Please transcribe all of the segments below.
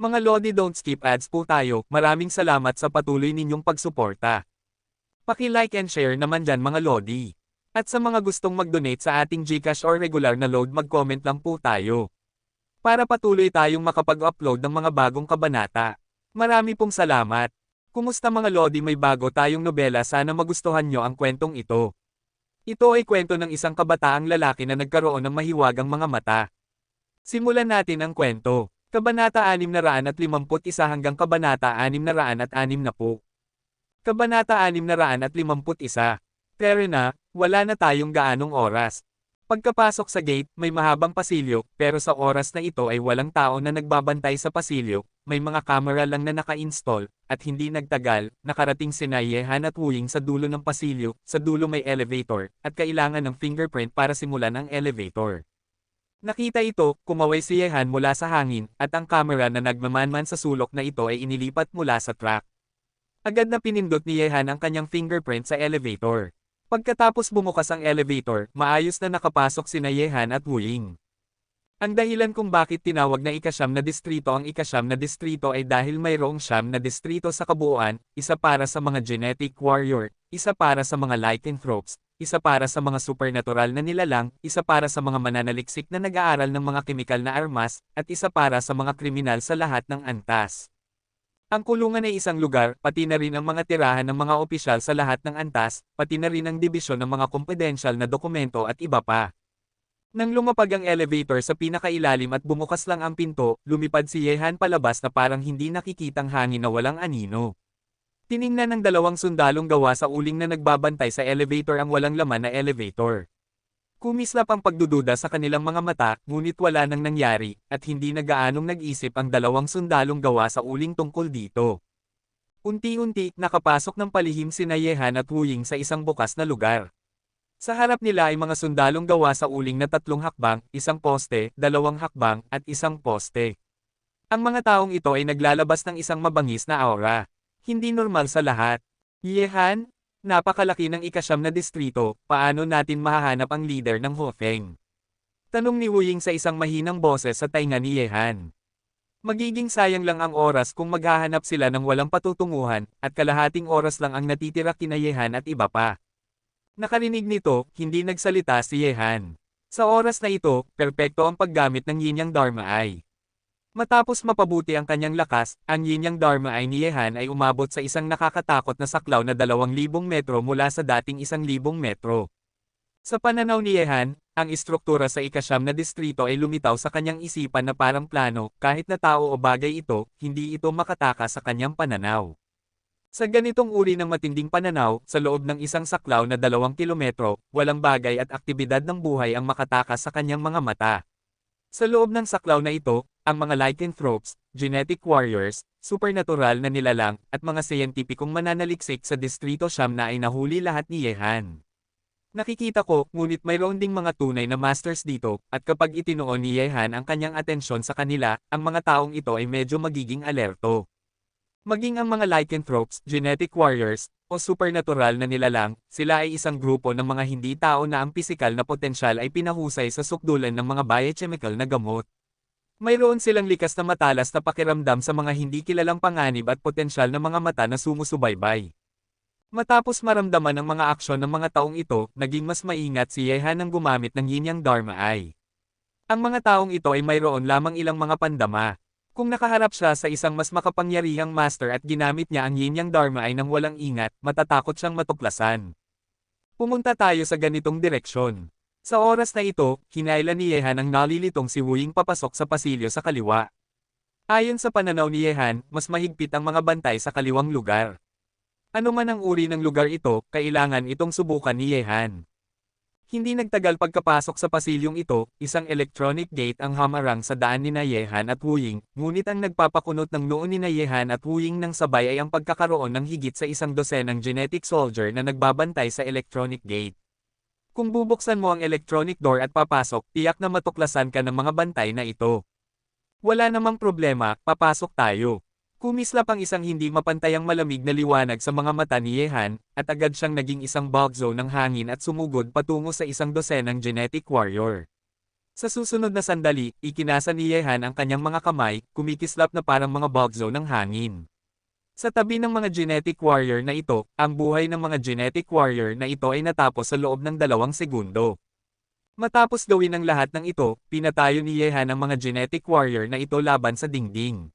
Mga Lodi, don't skip ads po tayo, maraming salamat sa patuloy ninyong pagsuporta. Paki-like and share naman dyan mga Lodi. At sa mga gustong mag-donate sa ating GCash or regular na load, mag-comment lang po tayo. Para patuloy tayong makapag-upload ng mga bagong kabanata. Marami pong salamat. Kumusta mga Lodi, may bago tayong nobela, sana magustuhan nyo ang kwentong ito. Ito ay kwento ng isang kabataang lalaki na nagkaroon ng mahiwagang mga mata. Simulan natin ang kwento. Kabanata 651 hanggang Kabanata 660. Kabanata 651. Pero wala na tayong gaanong oras. Pagkapasok sa gate, may mahabang pasilyo, pero sa oras na ito ay walang tao na nagbabantay sa pasilyo, may mga camera lang na naka-install, at hindi nagtagal, nakarating sina Yehan at Wuying sa dulo ng pasilyo, sa dulo may elevator, at kailangan ng fingerprint para simulan ang elevator. Nakita ito, kumaway si Yehan mula sa hangin, at ang camera na nagmamanman sa sulok na ito ay inilipat mula sa track. Agad na pinindot ni Yehan ang kanyang fingerprint sa elevator. Pagkatapos bumukas ang elevator, maayos na nakapasok sina Yehan at Wuying. Ang dahilan kung bakit tinawag na ika-9 na distrito ang ika-9 na distrito ay dahil mayroong 9 na distrito sa kabuuan, isa para sa mga genetic warrior, isa para sa mga lycanthropes, isa para sa mga supernatural na nilalang, isa para sa mga mananaliksik na nag-aaral ng mga kemikal na armas, at isa para sa mga kriminal sa lahat ng antas. Ang kulungan ay isang lugar, pati na rin ang mga tirahan ng mga opisyal sa lahat ng antas, pati na rin ang dibisyon ng mga confidential na dokumento at iba pa. Nang lumapag ang elevator sa pinakailalim at bumukas lang ang pinto, lumipad si Yehan palabas na parang hindi nakikitang hangin na walang anino. Tiningnan ng dalawang sundalong gawa sa uling na nagbabantay sa elevator ang walang laman na elevator. Kumislap ang pagdududa sa kanilang mga mata, ngunit wala nang nangyari, at hindi na gaanong nag-isip ang dalawang sundalong gawa sa uling tungkol dito. Unti-unti, nakapasok ng palihim sina Yehan at Wuying sa isang bukas na lugar. Sa harap nila ay mga sundalong gawa sa uling na 3 hakbang, isang poste, 2 hakbang, at isang poste. Ang mga taong ito ay naglalabas ng isang mabangis na aura. Hindi normal sa lahat. Yehan? Napakalaki ng ika-9 na distrito, paano natin mahahanap ang leader ng Hofeng? Tanong ni Wuying sa isang mahinang boses sa tainga ni Yehan. Magiging sayang lang ang oras kung maghahanap sila ng walang patutunguhan, at kalahating oras lang ang natitira kina Yehan at iba pa. Nakarinig nito, hindi nagsalita si Yehan. Sa oras na ito, perpekto ang paggamit ng Yin Yang Dharma Eye. Matapos mapabuti ang kanyang lakas, ang Yin Yang Dharma Eye ni Yehan ay umabot sa isang nakakatakot na saklaw na 2,000 metro mula sa dating 1,000 metro. Sa pananaw ni Yehan, ang istruktura sa ika-9 na distrito ay lumitaw sa kanyang isipan na parang plano, kahit na tao o bagay ito, hindi ito makatakas sa kanyang pananaw. Sa ganitong uri ng matinding pananaw, sa loob ng isang saklaw na 2 kilometro, walang bagay at aktibidad ng buhay ang makatakas sa kanyang mga mata. Sa loob ng saklaw na ito, ang mga lycanthropes, genetic warriors, supernatural na nilalang, at mga siyentipikong mananaliksik sa distrito 9 na ay nahuli lahat ni Yehan. Nakikita ko, ngunit mayroon ding mga tunay na masters dito, at kapag itinuon ni Yehan ang kanyang atensyon sa kanila, ang mga taong ito ay medyo magiging alerto. Maging ang mga lycanthropes, genetic warriors, o supernatural na nilalang, sila ay isang grupo ng mga hindi tao na ang pisikal na potensyal ay pinahusay sa sukdulan ng mga biochemical na gamot. Mayroon silang likas na matalas na pakiramdam sa mga hindi kilalang panganib at potensyal na mga mata na sumusubaybay. Matapos maramdaman ang mga aksyon ng mga taong ito, naging mas maingat si Yehan nang gumamit ng Yin Yang Dharma Eye. Ang mga taong ito ay mayroon lamang ilang mga pandama. Kung nakaharap siya sa isang mas makapangyarihang master at ginamit niya ang Yin Yang Dharma Eye nang walang ingat, matatakot siyang matuklasan. Pumunta tayo sa ganitong direksyon. Sa oras na ito, hinailan ni Yehan ang nalilitong si Wuying papasok sa pasilyo sa kaliwa. Ayon sa pananaw ni Yehan, mas mahigpit ang mga bantay sa kaliwang lugar. Ano man ang uri ng lugar ito, kailangan itong subukan ni Yehan. Hindi nagtagal pagkapasok sa pasilyong ito, isang electronic gate ang hamarang sa daan ni Yehan at Wuying, ngunit ang nagpapakunot ng noo ni Yehan at Wuying ng sabay ay ang pagkakaroon ng higit sa 100 genetic soldier na nagbabantay sa electronic gate. Kung bubuksan mo ang electronic door at papasok, tiyak na matuklasan ka ng mga bantay na ito. Wala namang problema, papasok tayo. Kumislap ang isang hindi mapantayang malamig na liwanag sa mga mata ni Yehan, at agad siyang naging isang bulk zone ng hangin at sumugod patungo sa 100 genetic warrior. Sa susunod na sandali, ikinasa ni Yehan ang kanyang mga kamay, kumikislap na parang mga bugzo ng hangin. Sa tabi ng mga genetic warrior na ito, ang buhay ng mga genetic warrior na ito ay natapos sa loob ng 2 segundo. Matapos gawin ang lahat ng ito, pinatayo ni Yehan ang mga genetic warrior na ito laban sa dingding.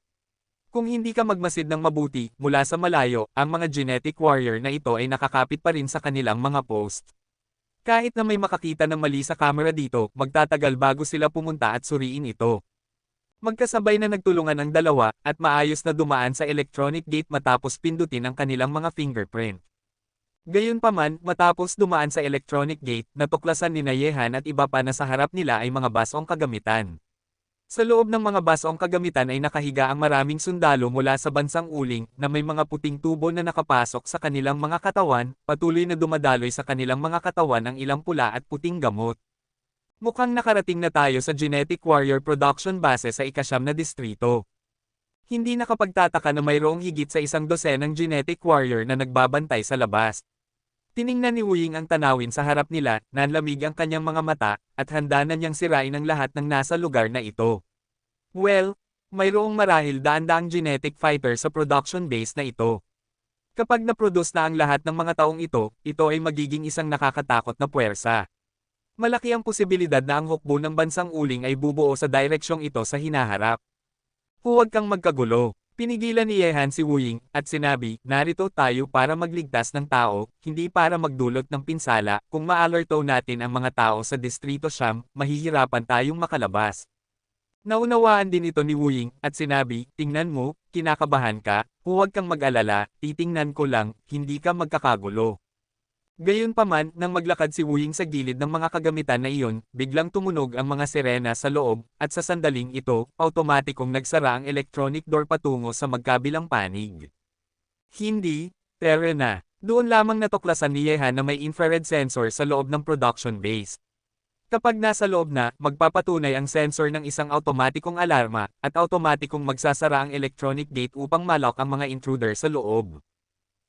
Kung hindi ka magmasid ng mabuti, mula sa malayo, ang mga genetic warrior na ito ay nakakapit pa rin sa kanilang mga post. Kahit na may makakita ng mali sa camera dito, magtatagal bago sila pumunta at suriin ito. Magkasabay na nagtulungan ang dalawa, at maayos na dumaan sa electronic gate matapos pindutin ang kanilang mga fingerprint. Gayunpaman, matapos dumaan sa electronic gate, natuklasan ni Yehan at iba pa na sa harap nila ay mga basong kagamitan. Sa loob ng mga basong kagamitan ay nakahiga ang maraming sundalo mula sa bansang uling na may mga puting tubo na nakapasok sa kanilang mga katawan, patuloy na dumadaloy sa kanilang mga katawan ang ilang pula at puting gamot. Mukhang nakarating na tayo sa Genetic Warrior Production Base sa ika-9 na distrito. Hindi nakapagtataka na mayroong higit sa 100 ng Genetic Warrior na nagbabantay sa labas. Tiningnan ni Wuying ang tanawin sa harap nila, nanlamig ang kanyang mga mata, at handa na niyang sirain ang lahat ng nasa lugar na ito. Well, mayroong marahil daan-daang genetic fighter sa production base na ito. Kapag na-produce na ang lahat ng mga taong ito ay magiging isang nakakatakot na puwersa. Malaki ang posibilidad na ang hukbo ng bansang uling ay bubuo sa direksyong ito sa hinaharap. Huwag kang magkagulo. Pinigilan ni Yehan si Wuying, at sinabi, narito tayo para magligtas ng tao, hindi para magdulot ng pinsala. Kung ma-alerto natin ang mga tao sa Distrito Siyam, mahihirapan tayong makalabas. Naunawaan din ito ni Wuying, at sinabi, tingnan mo, kinakabahan ka, huwag kang mag-alala, titingnan ko lang, hindi ka magkakagulo. Gayunpaman, nang maglakad si Wuying sa gilid ng mga kagamitan na iyon, biglang tumunog ang mga sirena sa loob, at sa sandaling ito, automatikong nagsara ang electronic door patungo sa magkabilang panig. Hindi, tere na. Doon lamang natuklasan ni Yehan na may infrared sensor sa loob ng production base. Kapag nasa loob na, magpapatunay ang sensor ng isang automatikong alarma, at automatikong magsasara ang electronic gate upang malok ang mga intruder sa loob.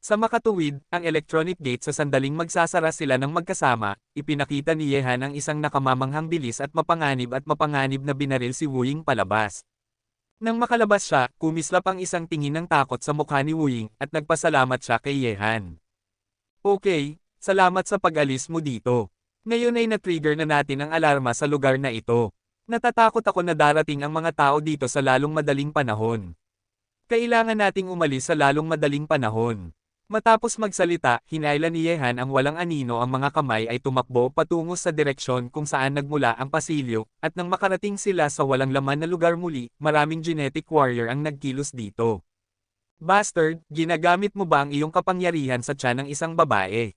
Sa makatuwid, ang electronic gate sa sandaling magsasara sila ng magkasama, ipinakita ni Yehan ang isang nakamamanghang bilis at mapanganib na binaril si Wuying palabas. Nang makalabas siya, kumislap ang isang tingin ng takot sa mukha ni Wuying, at nagpasalamat siya kay Yehan. Okay, salamat sa pag-alis mo dito. Ngayon ay na-trigger na natin ang alarma sa lugar na ito. Natatakot ako na darating ang mga tao dito sa lalong madaling panahon. Kailangan nating umalis sa lalong madaling panahon. Matapos magsalita, hinailan ni Yehan ang walang anino ang mga kamay ay tumakbo patungo sa direksyon kung saan nagmula ang pasilyo, at nang makarating sila sa walang laman na lugar muli, maraming genetic warrior ang nagkilos dito. Bastard, ginagamit mo ba ang iyong kapangyarihan sa tiyan ng isang babae?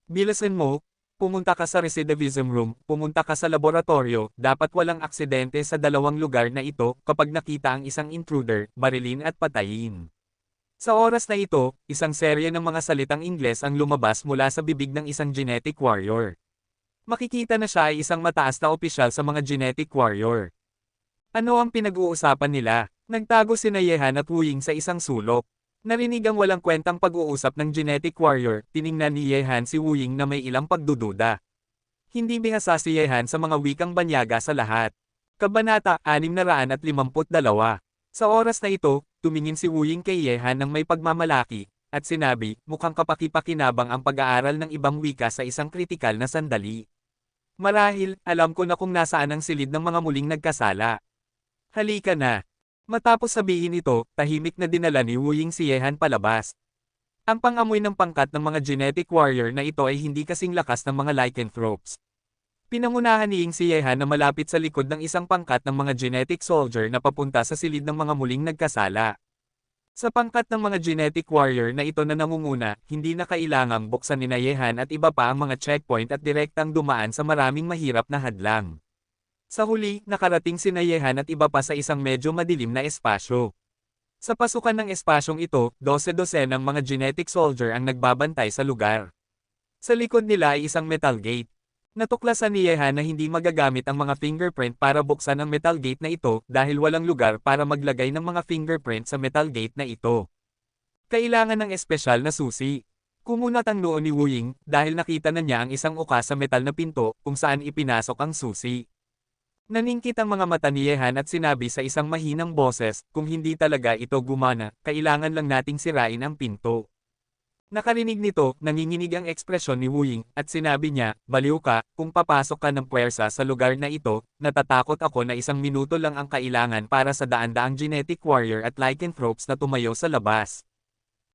Bilasan mo, pumunta ka sa recidivism room, pumunta ka sa laboratorio, dapat walang aksidente sa dalawang lugar na ito, kapag nakita ang isang intruder, barilin at patayin. Sa oras na ito, isang serye ng mga salitang Ingles ang lumabas mula sa bibig ng isang genetic warrior. Makikita na siya ay isang mataas na opisyal sa mga genetic warrior. Ano ang pinag-uusapan nila? Nagtago sina Yehan at Wuying sa isang sulok. Narinig ang walang kwentang pag-uusap ng genetic warrior, tiningnan ni Yehan si Wuying na may ilang pagdududa. Hindi bihasa si Yehan sa mga wikang banyaga sa lahat. Kabanata 652. Sa oras na ito, tumingin si Wuying kay Yehan ng may pagmamalaki, at sinabi, mukhang kapaki-pakinabang ang pag-aaral ng ibang wika sa isang kritikal na sandali. Marahil, alam ko na kung nasaan ang silid ng mga muling nagkasala. Halika na. Matapos sabihin ito, tahimik na dinala ni Wuying si Yehan palabas. Ang pangamoy ng pangkat ng mga genetic warrior na ito ay hindi kasing lakas ng mga lycanthropes. Pinangunahan ni Ying si Yehan na malapit sa likod ng isang pangkat ng mga genetic soldier na papunta sa silid ng mga muling nagkasala. Sa pangkat ng mga genetic warrior na ito na nangunguna, hindi na kailangang buksan ni Yehan at iba pa ang mga checkpoint at direktang dumaan sa maraming mahirap na hadlang. Sa huli, nakarating si Yehan at iba pa sa isang medyo madilim na espasyo. Sa pasukan ng espasyong ito, 12 ng mga genetic soldier ang nagbabantay sa lugar. Sa likod nila ay isang metal gate. Natuklasan ni Yehan na hindi magagamit ang mga fingerprint para buksan ang metal gate na ito dahil walang lugar para maglagay ng mga fingerprint sa metal gate na ito. Kailangan ng espesyal na susi. Kumunat ang noo ni Wuying dahil nakita na niya ang isang uka sa metal na pinto kung saan ipinasok ang susi. Naningkit ang mga mata ni Yehan at sinabi sa isang mahinang boses, kung hindi talaga ito gumana, kailangan lang nating sirain ang pinto. Nakarinig nito, nanginginig ang ekspresyon ni Wu Ying, at sinabi niya, baliw ka, kung papasok ka ng puwersa sa lugar na ito, natatakot ako na 1 minuto lang ang kailangan para sa daan-daang genetic warrior at lycanthropes na tumayo sa labas.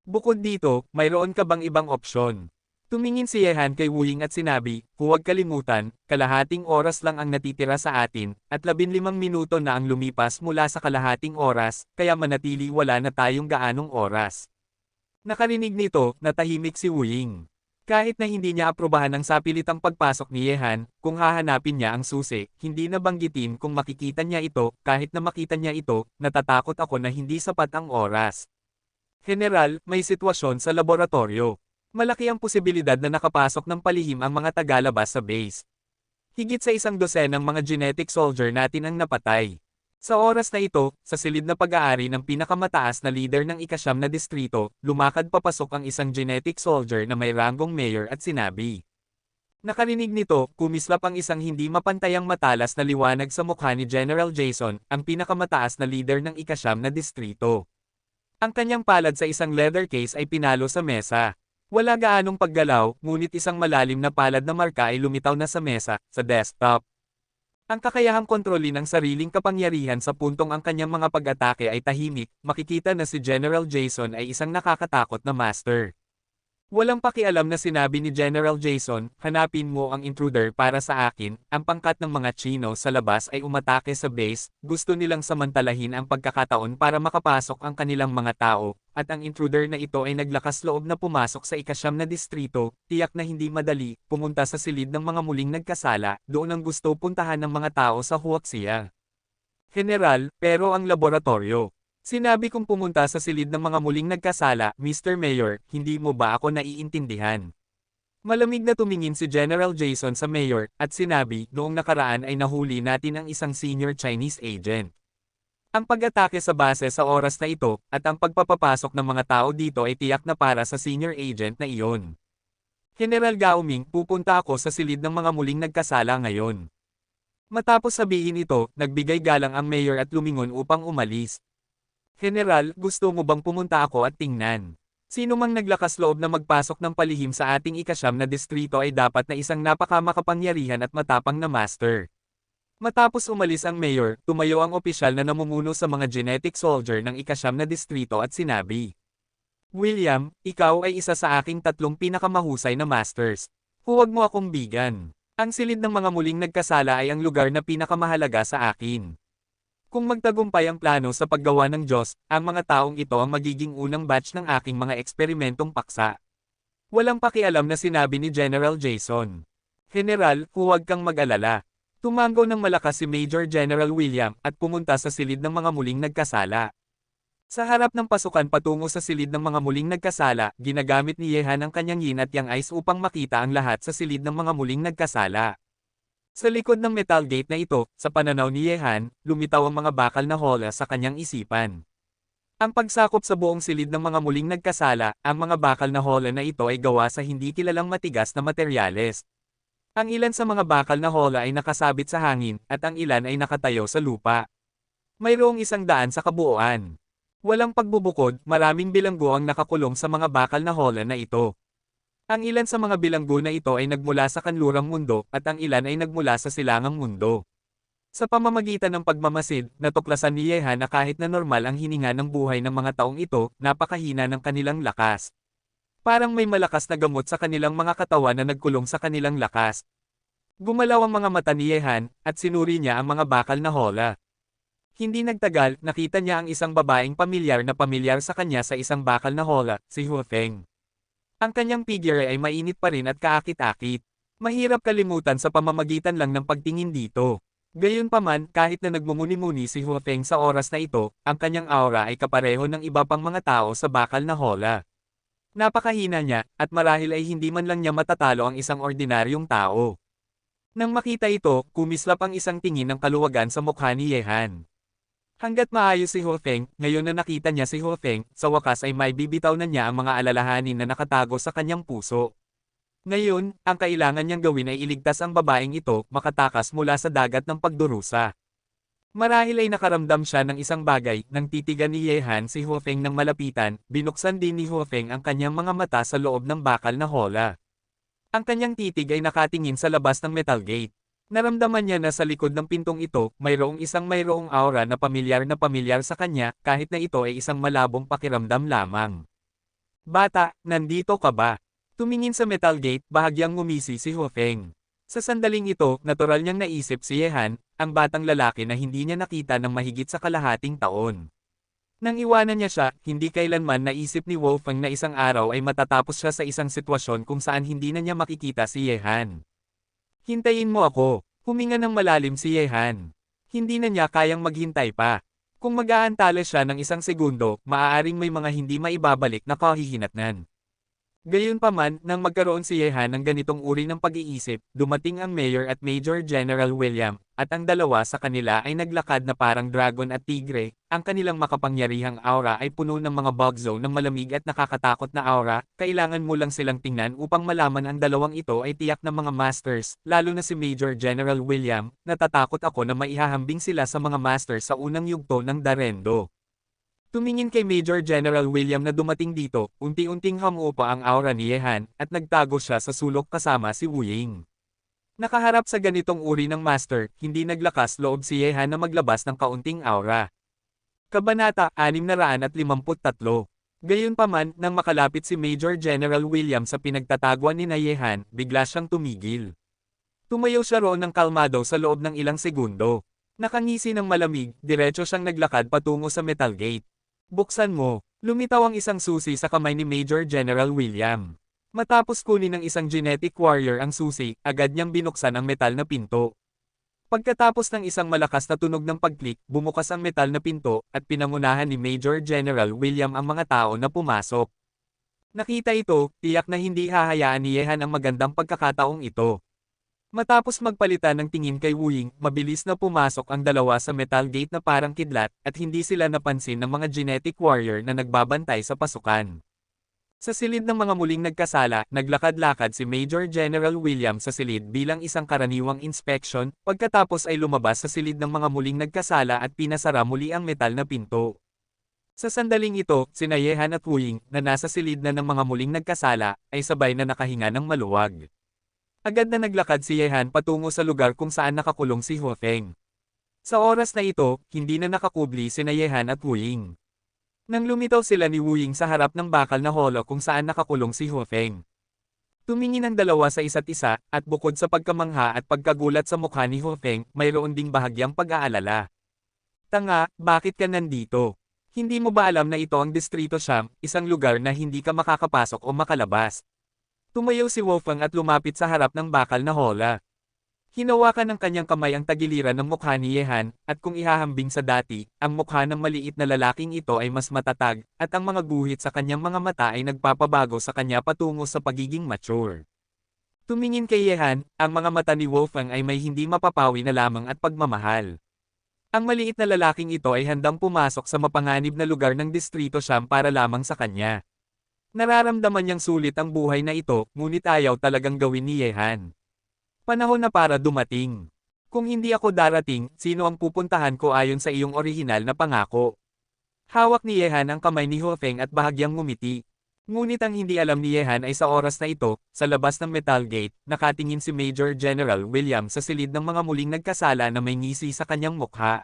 Bukod dito, mayroon ka bang ibang opsyon? Tumingin si Yehan kay Wu Ying at sinabi, huwag kalimutan, kalahating oras lang ang natitira sa atin, at 15 minuto na ang lumipas mula sa kalahating oras, kaya manatili wala na tayong gaanong oras. Nakarinig nito, natahimik si Wu Ying. Kahit na hindi niya aprobahan ang sapilitang pagpasok ni Yehan, kung hahanapin niya ang susi, hindi na banggitin kung makikita niya ito, kahit na makita niya ito, natatakot ako na hindi sapat ang oras. General, may sitwasyon sa laboratorio. Malaki ang posibilidad na nakapasok ng palihim ang mga tagalabas sa base. Higit sa 100 mga genetic soldier natin ang napatay. Sa oras na ito, sa silid na pag-aari ng pinakamataas na leader ng ika-9 na distrito, lumakad papasok ang isang genetic soldier na may ranggong mayor at sinabi. Nakarinig nito, kumislap ang isang hindi mapantayang matalas na liwanag sa mukha ni General Jason, ang pinakamataas na leader ng ika-9 na distrito. Ang kanyang palad sa isang leather case ay pinalo sa mesa. Wala gaanong paggalaw, ngunit isang malalim na palad na marka ay lumitaw na sa mesa, sa desktop. Ang kakayahang kontrolin ang sariling kapangyarihan sa puntong ang kanyang mga pag-atake ay tahimik, makikita na si General Jason ay isang nakakatakot na master. Walang pakialam na sinabi ni General Jason, hanapin mo ang intruder para sa akin, ang pangkat ng mga Chino sa labas ay umatake sa base, gusto nilang samantalahin ang pagkakataon para makapasok ang kanilang mga tao, at ang intruder na ito ay naglakas loob na pumasok sa ika-9 na distrito, tiyak na hindi madali, pumunta sa silid ng mga muling nagkasala, doon ang gusto puntahan ng mga tao sa Huaxia. General, pero ang laboratorio. Sinabi kong pumunta sa silid ng mga muling nagkasala, Mr. Mayor, hindi mo ba ako naiintindihan? Malamig na tumingin si General Jason sa Mayor, at sinabi, noong nakaraan ay nahuli natin ang isang senior Chinese agent. Ang pag-atake sa base sa oras na ito, at ang pagpapapasok ng mga tao dito ay tiyak na para sa senior agent na iyon. General Gao Ming, pupunta ako sa silid ng mga muling nagkasala ngayon. Matapos sabihin ito, nagbigay galang ang Mayor at lumingon upang umalis. General, gusto mo bang pumunta ako at tingnan? Sino mang naglakas loob na magpasok ng palihim sa ating ika-9 na distrito ay dapat na isang napakamakapangyarihan at matapang na master. Matapos umalis ang mayor, tumayo ang opisyal na namumuno sa mga genetic soldier ng ika-9 na distrito at sinabi. William, ikaw ay isa sa aking 3 pinakamahusay na masters. Huwag mo akong bigan. Ang silid ng mga muling nagkasala ay ang lugar na pinakamahalaga sa akin. Kung magtagumpay ang plano sa paggawa ng Diyos, ang mga taong ito ang magiging unang batch ng aking mga eksperimentong paksa. Walang pakialam na sinabi ni General Jason. General, huwag kang mag-alala. Tumango ng malakas si Major General William at pumunta sa silid ng mga muling nagkasala. Sa harap ng pasukan patungo sa silid ng mga muling nagkasala, ginagamit ni Yehan ang kanyang yin at yang eyes upang makita ang lahat sa silid ng mga muling nagkasala. Sa likod ng metal gate na ito, sa pananaw ni Yehan, lumitaw ang mga bakal na hola sa kanyang isipan. Ang pagsakop sa buong silid ng mga muling nagkasala, ang mga bakal na hola na ito ay gawa sa hindi kilalang matigas na materyales. Ang ilan sa mga bakal na hola ay nakasabit sa hangin, at ang ilan ay nakatayo sa lupa. Mayroong 100 sa kabuuan. Walang pagbubukod, maraming bilanggo ang nakakulong sa mga bakal na hola na ito. Ang ilan sa mga bilanggo na ito ay nagmula sa kanlurang mundo, at ang ilan ay nagmula sa silangang mundo. Sa pamamagitan ng pagmamasid, natuklasan ni Yehan na kahit na normal ang hininga ng buhay ng mga taong ito, napakahina ng kanilang lakas. Parang may malakas na gamot sa kanilang mga katawan na nagkulong sa kanilang lakas. Gumalaw ang mga mata ni Yehan, at sinuri niya ang mga bakal na hola. Hindi nagtagal, nakita niya ang isang babaeng pamilyar sa kanya sa isang bakal na hola, si Hu Feng. Ang kanyang figure ay mainit pa rin at kaakit-akit. Mahirap kalimutan sa pamamagitan lang ng pagtingin dito. Gayunpaman, kahit na nagmumuni-muni si Hu Feng sa oras na ito, ang kanyang aura ay kapareho ng iba pang mga tao sa bakal na hola. Napakahina niya, at marahil ay hindi man lang niya matatalo ang isang ordinaryong tao. Nang makita ito, kumislap ang isang tingin ng kaluwagan sa mukha ni Yehan. Hanggat maayos si Hu Feng, ngayon na nakita niya si Hu Feng, sa wakas ay maibibitaw na niya ang mga alalahanin na nakatago sa kanyang puso. Ngayon, ang kailangan niyang gawin ay iligtas ang babaeng ito makatakas mula sa dagat ng pagdurusa. Marahil ay nakaramdam siya ng isang bagay nang titigan ni Yehan si Huofeng ng malapitan, binuksan din ni Huofeng ang kanyang mga mata sa loob ng bakal na hola. Ang kanyang titig ay nakatingin sa labas ng metal gate. Naramdaman niya na sa likod ng pintong ito, mayroong aura na pamilyar sa kanya, kahit na ito ay isang malabong pakiramdam lamang. Bata, nandito ka ba? Tumingin sa metal gate, bahagyang ngumisi si Huofeng. Sa sandaling ito, natural niyang naisip si Yehan, ang batang lalaki na hindi niya nakita ng mahigit sa kalahating taon. Nang iwanan niya siya, hindi kailanman naisip ni Wolfgang na isang araw ay matatapos siya sa isang sitwasyon kung saan hindi na niya makikita si Yehan. Hintayin mo ako. Huminga ng malalim si Yehan. Hindi na niya kayang maghintay pa. Kung mag-aantala siya ng isang segundo, maaaring may mga hindi maibabalik na kahihinatnan. Gayunpaman, nang magkaroon si Yehan ng ganitong uri ng pag-iisip, dumating ang Mayor at Major General William, at ang dalawa sa kanila ay naglakad na parang dragon at tigre. Ang kanilang makapangyarihang aura ay puno ng mga bug zone ng malamig at nakakatakot na aura. Kailangan mo lang silang tingnan upang malaman ang dalawang ito ay tiyak na mga masters, lalo na si Major General William. Natatakot ako na maihahambing sila sa mga masters sa unang yugto ng Darendo. Tumingin kay Major General William na dumating dito, unti-unting hamupa ang aura ni Yehan, at nagtago siya sa sulok kasama si Wu Ying. Nakaharap sa ganitong uri ng master, hindi naglakas loob si Yehan na maglabas ng kaunting aura. Kabanata 653. Gayunpaman, nang makalapit si Major General William sa pinagtataguan ni Yehan, bigla siyang tumigil. Tumayo siya roon ng kalmado sa loob ng ilang segundo. Nakangisi ng malamig, diretso siyang naglakad patungo sa metal gate. Buksan mo. Lumitaw ang isang susi sa kamay ni Major General William. Matapos kunin ng isang genetic warrior ang susi, agad niyang binuksan ang metal na pinto. Pagkatapos ng isang malakas na tunog ng pag-click, bumukas ang metal na pinto, at pinangunahan ni Major General William ang mga tao na pumasok. Nakita ito, tiyak na hindi hahayaan ni Yehan ang magandang pagkakataong ito. Matapos magpalitan ng tingin kay Wu Ying, mabilis na pumasok ang dalawa sa metal gate na parang kidlat, at hindi sila napansin ng mga genetic warrior na nagbabantay sa pasukan. Sa silid ng mga muling nagkasala, naglakad-lakad si Major General William sa silid bilang isang karaniwang inspection, pagkatapos ay lumabas sa silid ng mga muling nagkasala at pinasara muli ang metal na pinto. Sa sandaling ito, sina Yehan at Wu Ying, na nasa silid na ng mga muling nagkasala, ay sabay na nakahinga ng maluwag. Agad na naglakad si Yehan patungo sa lugar kung saan nakakulong si Huofeng. Sa oras na ito, hindi na nakakubli sina Yehan at Wu Ying. Nang lumitaw sila ni Wu Ying sa harap ng bakal na holo kung saan nakakulong si Huofeng. Tumingin ang dalawa sa isa't isa, at bukod sa pagkamangha at pagkagulat sa mukha ni Huofeng, mayroon ding bahagyang pag-aalala. Tanga, bakit ka nandito? Hindi mo ba alam na ito ang Distrito Siam, isang lugar na hindi ka makakapasok o makalabas? Tumayo si Wolfgang at lumapit sa harap ng bakal na hola. Hinawakan ng kanyang kamay ang tagiliran ng mukha ni Yehan, at kung ihahambing sa dati, ang mukha ng maliit na lalaking ito ay mas matatag, at ang mga guhit sa kanyang mga mata ay nagpapabago sa kanya patungo sa pagiging mature. Tumingin kay Yehan, ang mga mata ni Wolfgang ay may hindi mapapawi na lamang at pagmamahal. Ang maliit na lalaking ito ay handang pumasok sa mapanganib na lugar ng Distrito Siam para lamang sa kanya. Nararamdaman niyang sulit ang buhay na ito, ngunit ayaw talagang gawin ni Yehan. Panahon na para dumating. Kung hindi ako darating, sino ang pupuntahan ko ayon sa iyong orihinal na pangako? Hawak ni Yehan ang kamay ni Huofeng at bahagyang ngumiti. Ngunit ang hindi alam ni Yehan ay sa oras na ito, sa labas ng metal gate, nakatingin si Major General William sa silid ng mga muling nagkasala na may ngisi sa kanyang mukha.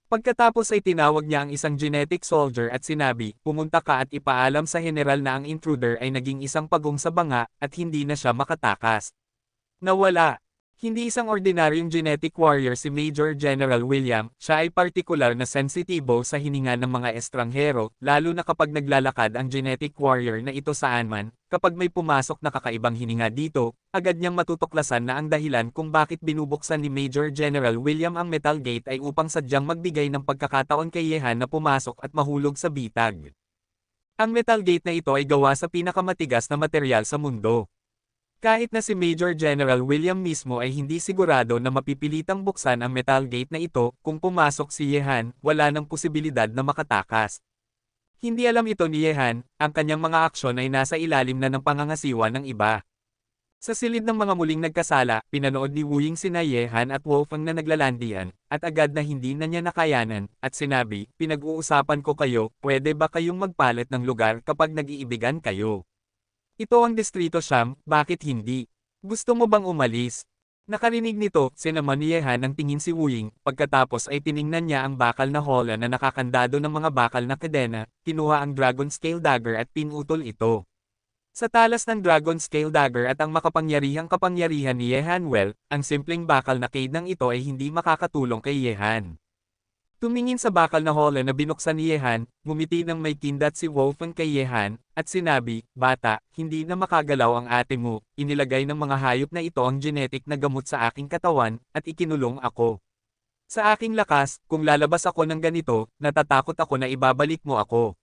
Pagkatapos ay tinawag niya ang isang genetic soldier at sinabi, pumunta ka at ipaalam sa general na ang intruder ay naging isang pagong sa banga, at hindi na siya makatakas. Nawala. Hindi isang ordinaryong genetic warrior si Major General William, siya ay partikular na sensitibo sa hininga ng mga estranghero, lalo na kapag naglalakad ang genetic warrior na ito saan man. Kapag may pumasok na kakaibang hininga dito, agad niyang matutuklasan na ang dahilan kung bakit binubuksan ni Major General William ang metal gate ay upang sadyang magbigay ng pagkakataon kay Yehan na pumasok at mahulog sa bitag. Ang metal gate na ito ay gawa sa pinakamatigas na material sa mundo. Kahit na si Major General William mismo ay hindi sigurado na mapipilitang buksan ang metal gate na ito, kung pumasok si Yehan, wala nang posibilidad na makatakas. Hindi alam ito ni Yehan, ang kanyang mga aksyon ay nasa ilalim na ng pangangasiwa ng iba. Sa silid ng mga muling nagkasala, pinanood ni Wu Ying sina Yehan at Wolfgang na naglalandian, at agad na hindi na niya nakayanan, at sinabi, pinag-uusapan ko kayo, pwede ba kayong magpalit ng lugar kapag nag-iibigan kayo? Ito ang Distrito Siyam, bakit hindi? Gusto mo bang umalis? Nakarinig nito, sinaman ni Yehan ang tingin si Wu Ying, pagkatapos ay tiningnan niya ang bakal na hola na nakakandado ng mga bakal na kadena, kinuha ang Dragon Scale Dagger at pinutol ito. Sa talas ng Dragon Scale Dagger at ang makapangyarihang kapangyarihan ni Yehan ang simpleng bakal na cade ng ito ay hindi makakatulong kay Yehan. Tumingin sa bakal na hola na binuksan ni Yehan, ngumiti ng may kindat si Wolfgang kay Yehan, at sinabi, bata, hindi na makagalaw ang ate mo, inilagay ng mga hayop na ito ang genetic na gamot sa aking katawan, at ikinulong ako. Sa aking lakas, kung lalabas ako ng ganito, natatakot ako na ibabalik mo ako.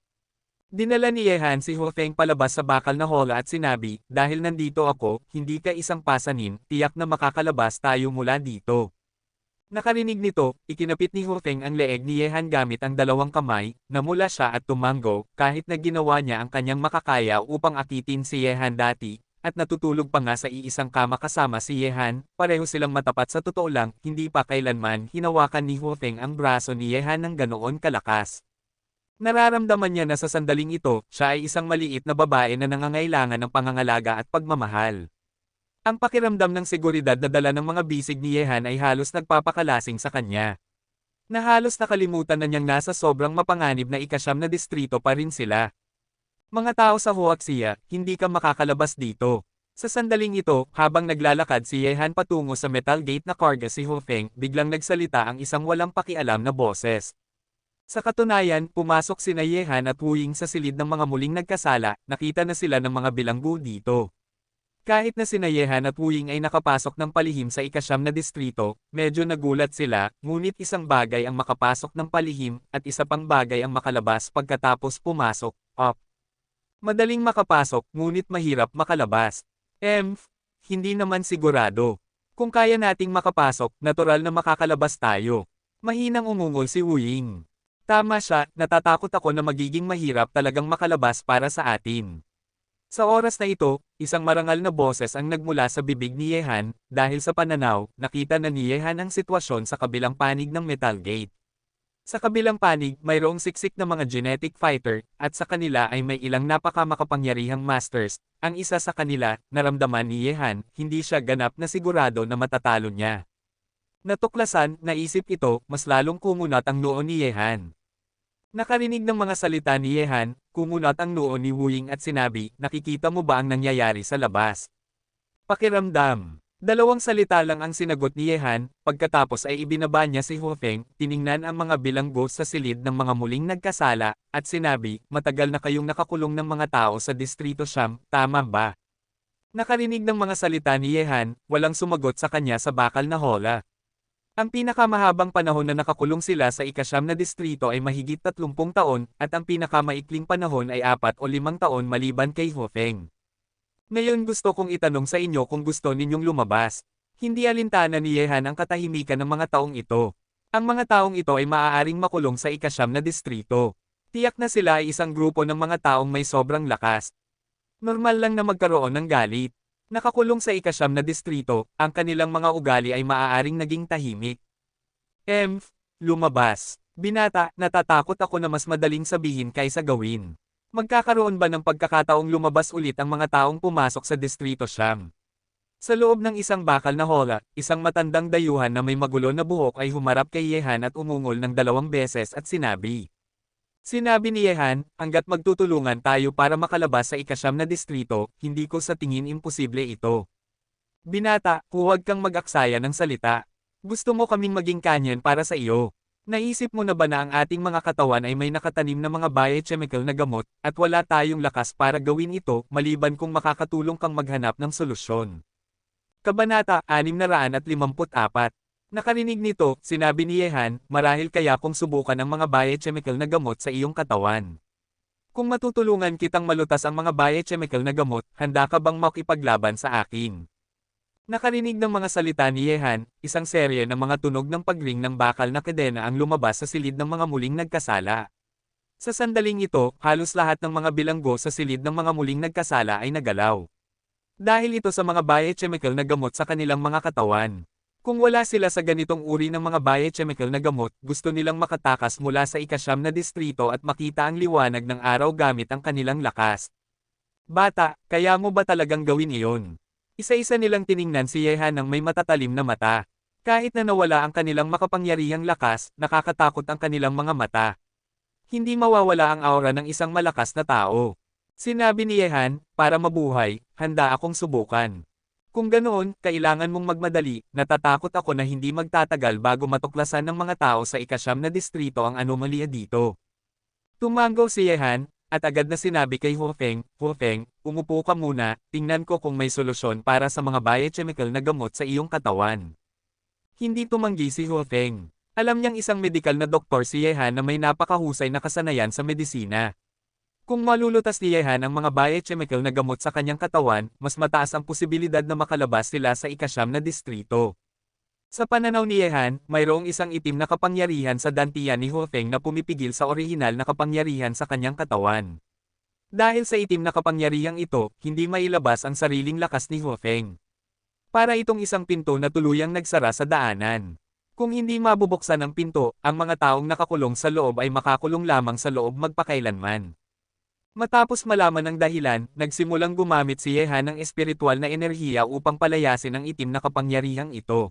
Dinala ni Yehan si Hu Feng palabas sa bakal na hola at sinabi, dahil nandito ako, hindi ka isang pasanin, tiyak na makakalabas tayo mula dito. Nakarinig nito, ikinapit ni Hu Feng ang leeg ni Yehan gamit ang dalawang kamay, namula siya at tumango, kahit na ginawa niya ang kanyang makakaya upang akitin si Yehan dati, at natutulog pa nga sa iisang kama kasama si Yehan, pareho silang matapat sa totoo lang, hindi pa kailanman hinawakan ni Hu Feng ang braso ni Yehan ng ganoon kalakas. Nararamdaman niya na sa sandaling ito, siya ay isang maliit na babae na nangangailangan ng pangangalaga at pagmamahal. Ang pakiramdam ng seguridad na dala ng mga bisig ni Yehan ay halos nagpapakalasing sa kanya. Na halos nakalimutan na niyang nasa sobrang mapanganib na ikasyam na distrito pa rin sila. Mga tao sa Huaxia, hindi ka makakalabas dito. Sa sandaling ito, habang naglalakad si Yehan patungo sa metal gate na karga si Hu Feng, biglang nagsalita ang isang walang pakialam na boses. Sa katunayan, pumasok sina Yehan at Wu Ying sa silid ng mga muling nagkasala, nakita na sila ng mga bilanggo dito. Kahit na sina Yehan at Wu Ying ay nakapasok ng palihim sa ikasyam na distrito, medyo nagulat sila, ngunit isang bagay ang makapasok ng palihim, at isa pang bagay ang makalabas pagkatapos pumasok, up. Madaling makapasok, ngunit mahirap makalabas. Hindi naman sigurado. Kung kaya nating makapasok, natural na makakalabas tayo. Mahinang umungol si Wu Ying. Tama siya, natatakot ako na magiging mahirap talagang makalabas para sa atin. Sa oras na ito, isang marangal na boses ang nagmula sa bibig ni Yehan, dahil sa pananaw, nakita na ni Yehan ang sitwasyon sa kabilang panig ng metal gate. Sa kabilang panig, mayroong siksik na mga genetic fighter, at sa kanila ay may ilang napakamakapangyarihang masters. Ang isa sa kanila, naramdaman ni Yehan, hindi siya ganap na sigurado na matatalo niya. Natuklasan, naisip ito, mas lalong kumunat ang noo ni Yehan. Nakarinig ng mga salita ni Yehan, kumunat ang noo ni Wu Ying at sinabi, nakikita mo ba ang nangyayari sa labas? Pakiramdam. Dalawang salita lang ang sinagot ni Yehan, pagkatapos ay ibinaba niya si Hu Feng, tiningnan ang mga bilanggo sa silid ng mga muling nagkasala, at sinabi, matagal na kayong nakakulong ng mga tao sa Distrito Siyam, tama ba? Nakarinig ng mga salita ni Yehan, walang sumagot sa kanya sa bakal na hola. Ang pinakamahabang panahon na nakakulong sila sa ikasyam na distrito ay mahigit 30 taon, at ang pinakamaikling panahon ay 4 o 5 taon maliban kay Hu Feng. Ngayon gusto kong itanong sa inyo kung gusto ninyong lumabas. Hindi alintana ni Yehan ang katahimikan ng mga taong ito. Ang mga taong ito ay maaaring makulong sa ikasyam na distrito. Tiyak na sila ay isang grupo ng mga taong may sobrang lakas. Normal lang na magkaroon ng galit. Nakakulong sa ikasyam na distrito, ang kanilang mga ugali ay maaaring naging tahimik. Lumabas. Binata, natatakot ako na mas madaling sabihin kaysa gawin. Magkakaroon ba ng pagkakataong lumabas ulit ang mga taong pumasok sa Distrito Siyam? Sa loob ng isang bakal na hola, isang matandang dayuhan na may magulo na buhok ay humarap kay Yehan at umungol ng 2 beses at sinabi. Sinabi ni Yehan, hanggat magtutulungan tayo para makalabas sa ikasyam na distrito, hindi ko sa tingin imposible ito. Binata, huwag kang mag-aksaya ng salita. Gusto mo kaming maging kanyan para sa iyo. Naisip mo na ba na ang ating mga katawan ay may nakatanim na mga biochemical na gamot, at wala tayong lakas para gawin ito, maliban kung makakatulong kang maghanap ng solusyon. Kabanata 654. Nakarinig nito, sinabi ni Yehan, marahil kaya kung subukan ang mga biochemical na gamot sa iyong katawan. Kung matutulungan kitang malutas ang mga biochemical na gamot, handa ka bang makipaglaban sa akin? Nakarinig ng mga salita ni Yehan, isang serye ng mga tunog ng pagring ng bakal na kadena ang lumabas sa silid ng mga muling nagkasala. Sa sandaling ito, halos lahat ng mga bilanggo sa silid ng mga muling nagkasala ay nagalaw. Dahil ito sa mga biochemical na gamot sa kanilang mga katawan. Kung wala sila sa ganitong uri ng mga biochemical na gamot, gusto nilang makatakas mula sa ikasyam na distrito at makita ang liwanag ng araw gamit ang kanilang lakas. Bata, kaya mo ba talagang gawin iyon? Isa-isa nilang tiningnan si Yehan ng may matatalim na mata. Kahit na nawala ang kanilang makapangyarihang lakas, nakakatakot ang kanilang mga mata. Hindi mawawala ang aura ng isang malakas na tao. Sinabi ni Yehan, para mabuhay, handa akong subukan. Kung ganoon, kailangan mong magmadali, natatakot ako na hindi magtatagal bago matuklasan ng mga tao sa ikasyam na distrito ang anomalya dito. Tumango si Yehan, at agad na sinabi kay Hufeng, umupo ka muna, tingnan ko kung may solusyon para sa mga biochemical na gamot sa iyong katawan. Hindi tumanggi si Hufeng. Alam niyang isang medikal na doktor si Yehan na may napakahusay na kasanayan sa medisina. Kung malulutas ni Yehan ang mga biochemical na gamot sa kanyang katawan, mas mataas ang posibilidad na makalabas sila sa ikasyam na distrito. Sa pananaw ni Yehan, mayroong isang itim na kapangyarihan sa dantian ni Hufeng na pumipigil sa orihinal na kapangyarihan sa kanyang katawan. Dahil sa itim na kapangyarihang ito, hindi mailabas ang sariling lakas ni Hufeng. Para itong isang pinto na tuluyang nagsara sa daanan. Kung hindi mabubuksan ang pinto, ang mga taong nakakulong sa loob ay makakulong lamang sa loob magpakailanman. Matapos malaman ang dahilan, nagsimulang gumamit si Yehan ng espiritual na enerhiya upang palayasin ang itim na kapangyarihang ito.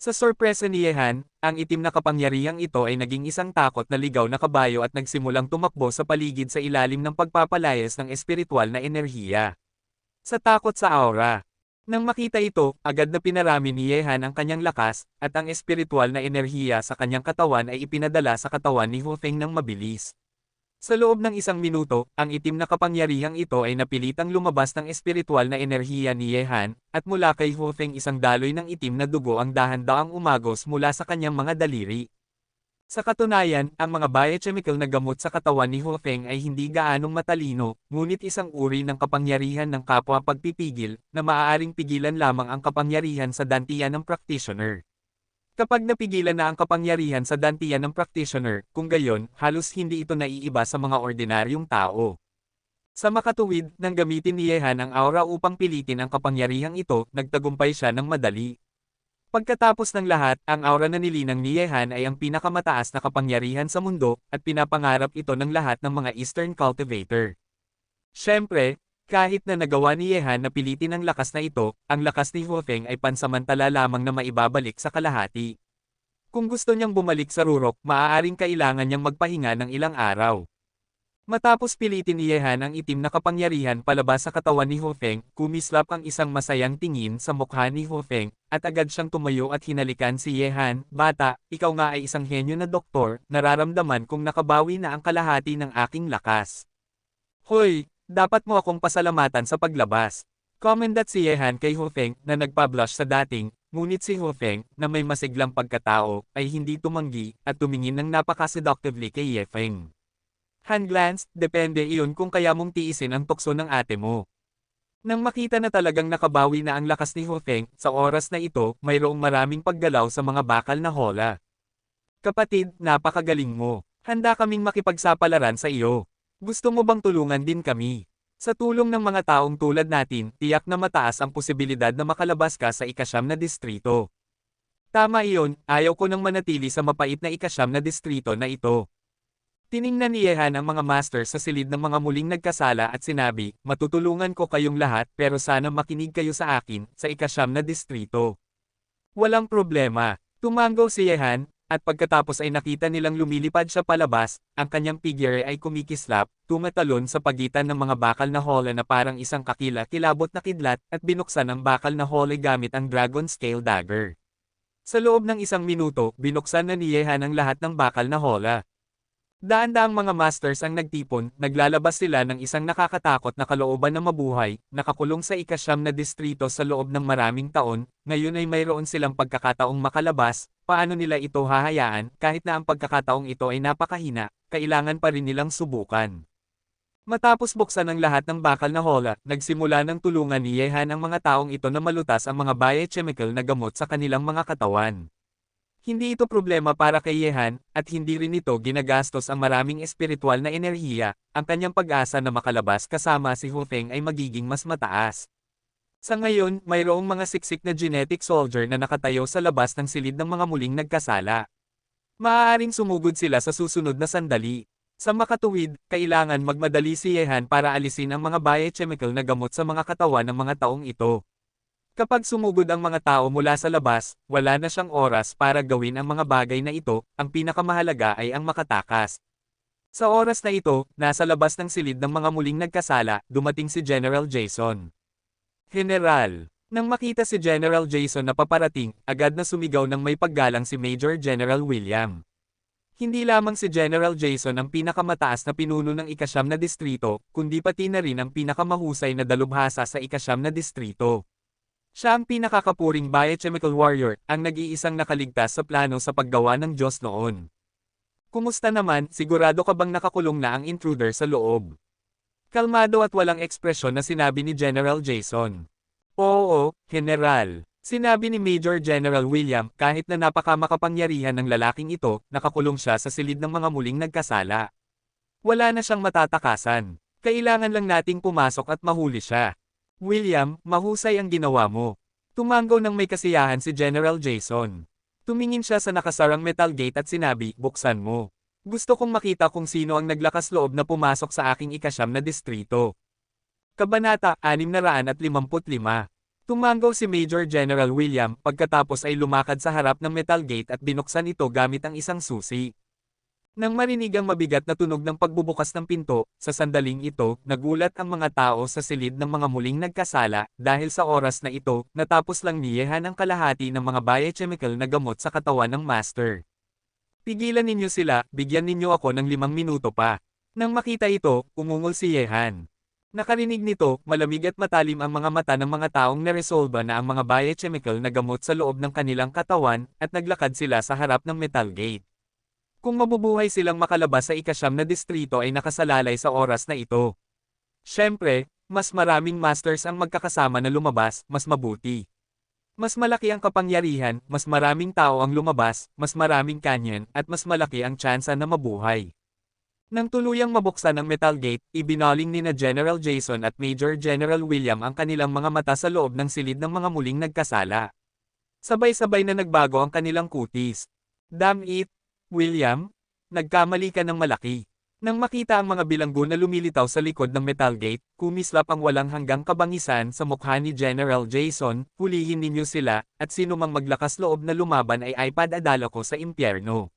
Sa sorpresa ni Yehan, ang itim na kapangyarihang ito ay naging isang takot na ligaw na kabayo at nagsimulang tumakbo sa paligid sa ilalim ng pagpapalayas ng espiritual na enerhiya. Sa takot sa aura. Nang makita ito, agad na pinarami ni Yehan ang kanyang lakas, at ang espiritual na enerhiya sa kanyang katawan ay ipinadala sa katawan ni Hufeng ng mabilis. Sa loob ng isang minuto, ang itim na kapangyarihang ito ay napilitang lumabas ng espiritual na enerhiya ni Yehan, at mula kay Hufeng isang daloy ng itim na dugo ang dahan-daang umagos mula sa kanyang mga daliri. Sa katunayan, ang mga biochemical na gamot sa katawan ni Hufeng ay hindi gaanong matalino, ngunit isang uri ng kapangyarihan ng kapwa pagpipigil, na maaaring pigilan lamang ang kapangyarihan sa dantian ng practitioner. Kapag napigilan na ang kapangyarihan sa dantian ng practitioner, kung gayon, halos hindi ito naiiba sa mga ordinaryong tao. Sa makatuwid, nang gamitin ni Yehan ang aura upang pilitin ang kapangyarihang ito, nagtagumpay siya ng madali. Pagkatapos ng lahat, ang aura na nilinang ni Yehan ay ang pinakamataas na kapangyarihan sa mundo, at pinapangarap ito ng lahat ng mga Eastern cultivator. Siyempre, kahit na nagawa ni Yehan na pilitin ang lakas na ito, ang lakas ni Hufeng ay pansamantala lamang na maibabalik sa kalahati. Kung gusto niyang bumalik sa Rurok, maaaring kailangan niyang magpahinga ng ilang araw. Matapos pilitin ni Yehan ang itim na kapangyarihan palabas sa katawan ni Hufeng, kumislap ang isang masayang tingin sa mukha ni Hufeng, at agad siyang tumayo at hinalikan si Yehan, "Bata, ikaw nga ay isang henyo na doktor, nararamdaman kong nakabawi na ang kalahati ng aking lakas. Hoy! Dapat mo akong pasalamatan sa paglabas." Comendat si Yehan kay Hufeng na nagpa-blush sa dating, ngunit si Hufeng, na may masiglang pagkatao, ay hindi tumanggi, at tumingin ng napaka-seductively kay Yefeng. Hand glance, depende iyon kung kaya mong tiisin ang tukso ng ate mo. Nang makita na talagang nakabawi na ang lakas ni Hufeng, sa oras na ito, mayroong maraming paggalaw sa mga bakal na hola. "Kapatid, napakagaling mo. Handa kaming makipagsapalaran sa iyo. Gusto mo bang tulungan din kami? Sa tulong ng mga taong tulad natin, tiyak na mataas ang posibilidad na makalabas ka sa ikasyam na distrito." "Tama iyon, ayaw ko nang manatili sa mapait na ikasyam na distrito na ito." Tiningnan ni Yehan ang mga master sa silid ng mga muling nagkasala at sinabi, "Matutulungan ko kayong lahat pero sana makinig kayo sa akin, sa ikasyam na distrito." "Walang problema." Tumango si Yehan, at pagkatapos ay nakita nilang lumilipad siya palabas, ang kanyang figure ay kumikislap, tumatalon sa pagitan ng mga bakal na hola na parang isang kakila-kilabot na kidlat, at binuksan ang bakal na hola gamit ang dragon scale dagger. Sa loob ng isang minuto, binuksan na ni Yehan ang lahat ng bakal na hola. Daan-daang mga masters ang nagtipon, naglalabas sila ng isang nakakatakot na kalooban na mabuhay, nakakulong sa ikasyam na distrito sa loob ng maraming taon, ngayon ay mayroon silang pagkakataong makalabas, paano nila ito hahayaan, kahit na ang pagkakataong ito ay napakahina, kailangan pa rin nilang subukan. Matapos buksan ang lahat ng bakal na hola, nagsimula ng tulungan ni Yehan ang mga taong ito na malutas ang mga biochemical na gamot sa kanilang mga katawan. Hindi ito problema para kay Yehan, at hindi rin ito ginagastos ang maraming espiritual na enerhiya, ang kanyang pag-asa na makalabas kasama si Hufeng ay magiging mas mataas. Sa ngayon, mayroong mga siksik na genetic soldier na nakatayo sa labas ng silid ng mga muling nagkasala. Maaaring sumugod sila sa susunod na sandali. Sa makatuwid, kailangan magmadali si Yehan para alisin ang mga biochemical na gamot sa mga katawan ng mga taong ito. Kapag sumugod ang mga tao mula sa labas, wala na siyang oras para gawin ang mga bagay na ito, ang pinakamahalaga ay ang makatakas. Sa oras na ito, nasa labas ng silid ng mga muling nagkasala, dumating si General Jason. General. Nang makita si General Jason na paparating, agad na sumigaw ng may paggalang si Major General William. Hindi lamang si General Jason ang pinakamataas na pinuno ng ikasyam na distrito, kundi pati na rin ang pinakamahusay na dalubhasa sa ikasyam na distrito. Siya ang pinakakapuring biochemical warrior, ang nag-iisang nakaligtas sa plano sa paggawa ng Diyos noon. Kumusta naman, sigurado ka bang nakakulong na ang intruder sa loob? Kalmado at walang ekspresyon na sinabi ni General Jason. Oo, General. Sinabi ni Major General William, kahit na napakamakapangyarihan ng lalaking ito, nakakulong siya sa silid ng mga muling nagkasala. Wala na siyang matatakasan. Kailangan lang nating pumasok at mahuli siya. William, mahusay ang ginawa mo. Tumanggaw ng may kasiyahan si General Jason. Tumingin siya sa nakasarang metal gate at sinabi, buksan mo. Gusto kong makita kung sino ang naglakas loob na pumasok sa aking ikasyam na distrito. Kabanata 655. Tumanggaw si Major General William pagkatapos ay lumakad sa harap ng metal gate at binuksan ito gamit ang isang susi. Nang marinig ang mabigat na tunog ng pagbubukas ng pinto, sa sandaling ito, nagulat ang mga tao sa silid ng mga muling nagkasala dahil sa oras na ito, natapos lang niyehan ang kalahati ng mga biochemical na gamot sa katawan ng Master. Pigilan ninyo sila, bigyan ninyo ako ng 5 minuto pa. Nang makita ito, umungol si Yehan. Nakarinig nito, malamig at matalim ang mga mata ng mga taong naresolba na ang mga biochemical na gamot sa loob ng kanilang katawan, at naglakad sila sa harap ng metal gate. Kung mabubuhay silang makalabas sa ikasyam na distrito ay nakasalalay sa oras na ito. Siyempre, mas maraming masters ang magkakasama na lumabas, mas mabuti. Mas malaki ang kapangyarihan, mas maraming tao ang lumabas, mas maraming kanyon, at mas malaki ang tsansa na mabuhay. Nang tuluyang mabuksan ang metal gate, ibinaling ni na General Jason at Major General William ang kanilang mga mata sa loob ng silid ng mga muling nagkasala. Sabay-sabay na nagbago ang kanilang kutis. Damn it, William, nagkamali ka ng malaki. Nang makita ang mga bilanggo na lumilitaw sa likod ng metal gate, kumislap ang walang hanggang kabangisan sa mukha ni General Jason, hulihin ninyo sila, at sino mang maglakas loob na lumaban ay ipadadala ko sa impyerno.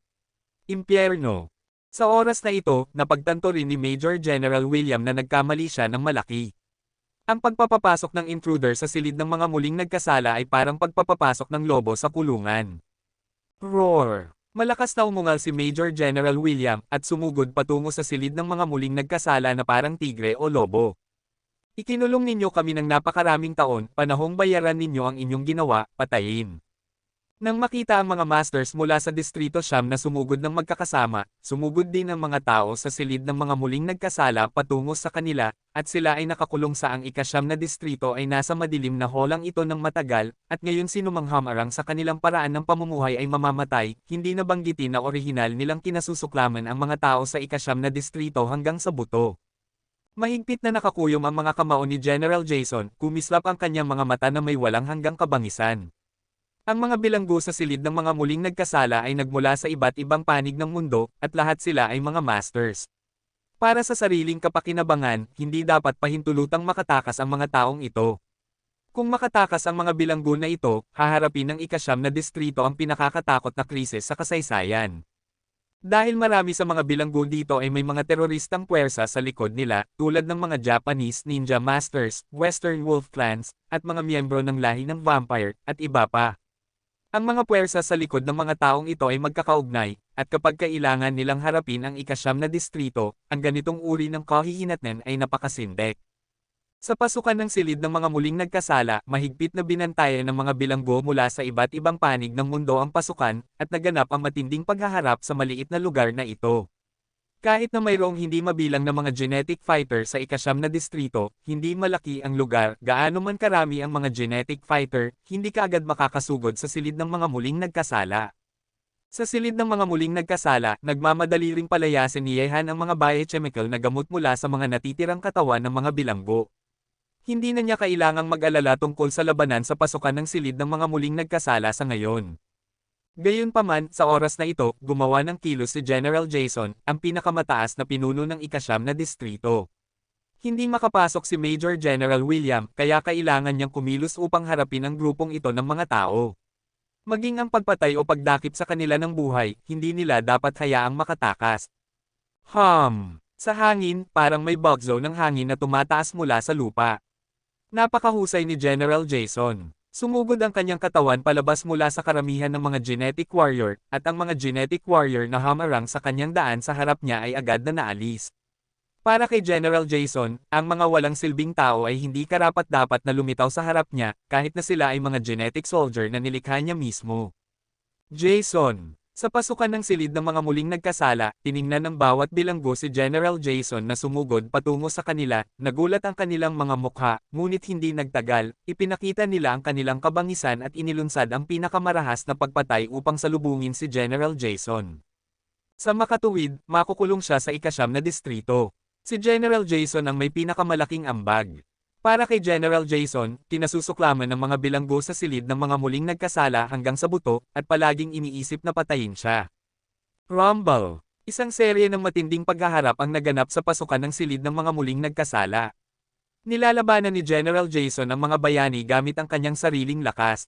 Impyerno. Sa oras na ito, napagtanto rin ni Major General William na nagkamali siya ng malaki. Ang pagpapapasok ng intruder sa silid ng mga muling nagkasala ay parang pagpapapasok ng lobo sa kulungan. Roar! Malakas na umungal si Major General William at sumugod patungo sa silid ng mga muling nagkasala na parang tigre o lobo. Ikinulong ninyo kami ng napakaraming taon, panahong bayaran ninyo ang inyong ginawa, patayin. Nang makita ang mga masters mula sa Distrito Siyam na sumugod ng magkakasama, sumugod din ang mga tao sa silid ng mga muling nagkasala patungo sa kanila, at sila ay nakakulong sa ang ikasyam na distrito ay nasa madilim na holang ito ng matagal, at ngayon sinumang hamarang sa kanilang paraan ng pamumuhay ay mamamatay, hindi nabanggitin na orihinal nilang kinasusuklaman ang mga tao sa ikasyam na distrito hanggang sa buto. Mahigpit na nakakuyom ang mga kamao ni General Jason, kumislap ang kanyang mga mata na may walang hanggang kabangisan. Ang mga bilanggo sa silid ng mga muling nagkasala ay nagmula sa iba't ibang panig ng mundo, at lahat sila ay mga masters. Para sa sariling kapakinabangan, hindi dapat pahintulutang makatakas ang mga taong ito. Kung makatakas ang mga bilanggo na ito, haharapin ng ikasyam na distrito ang pinakakatakot na krisis sa kasaysayan. Dahil marami sa mga bilanggo dito ay may mga teroristang puwersa sa likod nila, tulad ng mga Japanese Ninja Masters, Western Wolf Clans, at mga miyembro ng lahi ng vampire, at iba pa. Ang mga puwersa sa likod ng mga taong ito ay magkakaugnay, at kapag kailangan nilang harapin ang ikasyam na distrito, ang ganitong uri ng kahihinatnan ay napakasindek. Sa pasukan ng silid ng mga muling nagkasala, mahigpit na binantayan ng mga bilanggo mula sa iba't ibang panig ng mundo ang pasukan, at naganap ang matinding paghaharap sa maliit na lugar na ito. Kahit na mayroong hindi mabilang na mga genetic fighter sa ikasyam na distrito, hindi malaki ang lugar, gaano man karami ang mga genetic fighter, hindi kaagad makakasugod sa silid ng mga muling nagkasala. Sa silid ng mga muling nagkasala, nagmamadali ring palayasin ni Yehan ang mga biochemical na gamot mula sa mga natitirang katawan ng mga bilanggo. Hindi na niya kailangang mag-alala tungkol sa labanan sa pasukan ng silid ng mga muling nagkasala sa ngayon. Gayunpaman, sa oras na ito, gumawa ng kilos si General Jason, ang pinakamataas na pinuno ng ikasyam na distrito. Hindi makapasok si Major General William, kaya kailangan niyang kumilos upang harapin ang grupong ito ng mga tao. Maging ang pagpatay o pagdakip sa kanila ng buhay, hindi nila dapat hayaang makatakas. Sa hangin, parang may bugzo ng hangin na tumataas mula sa lupa. Napakahusay ni General Jason. Sumugod ang kanyang katawan palabas mula sa karamihan ng mga genetic warrior, at ang mga genetic warrior na hamarang sa kanyang daan sa harap niya ay agad na naalis. Para kay General Jason, ang mga walang silbing tao ay hindi karapat-dapat na lumitaw sa harap niya, kahit na sila ay mga genetic soldier na nilikha niya mismo. Jason. Sa pasukan ng silid ng mga muling nagkasala, tiningnan ng bawat bilanggo si General Jason na sumugod patungo sa kanila, nagulat ang kanilang mga mukha, ngunit hindi nagtagal, ipinakita nila ang kanilang kabangisan at inilunsad ang pinakamarahas na pagpatay upang salubungin si General Jason. Sa makatuwid, makukulong siya sa ikasyam na distrito. Si General Jason ang may pinakamalaking ambag. Para kay General Jason, kinasusuklaman ng mga bilanggo sa silid ng mga muling nagkasala hanggang sa buto, at palaging iniisip na patayin siya. Rumble. Isang serye ng matinding paghaharap ang naganap sa pasukan ng silid ng mga muling nagkasala. Nilalabanan ni General Jason ang mga bayani gamit ang kanyang sariling lakas.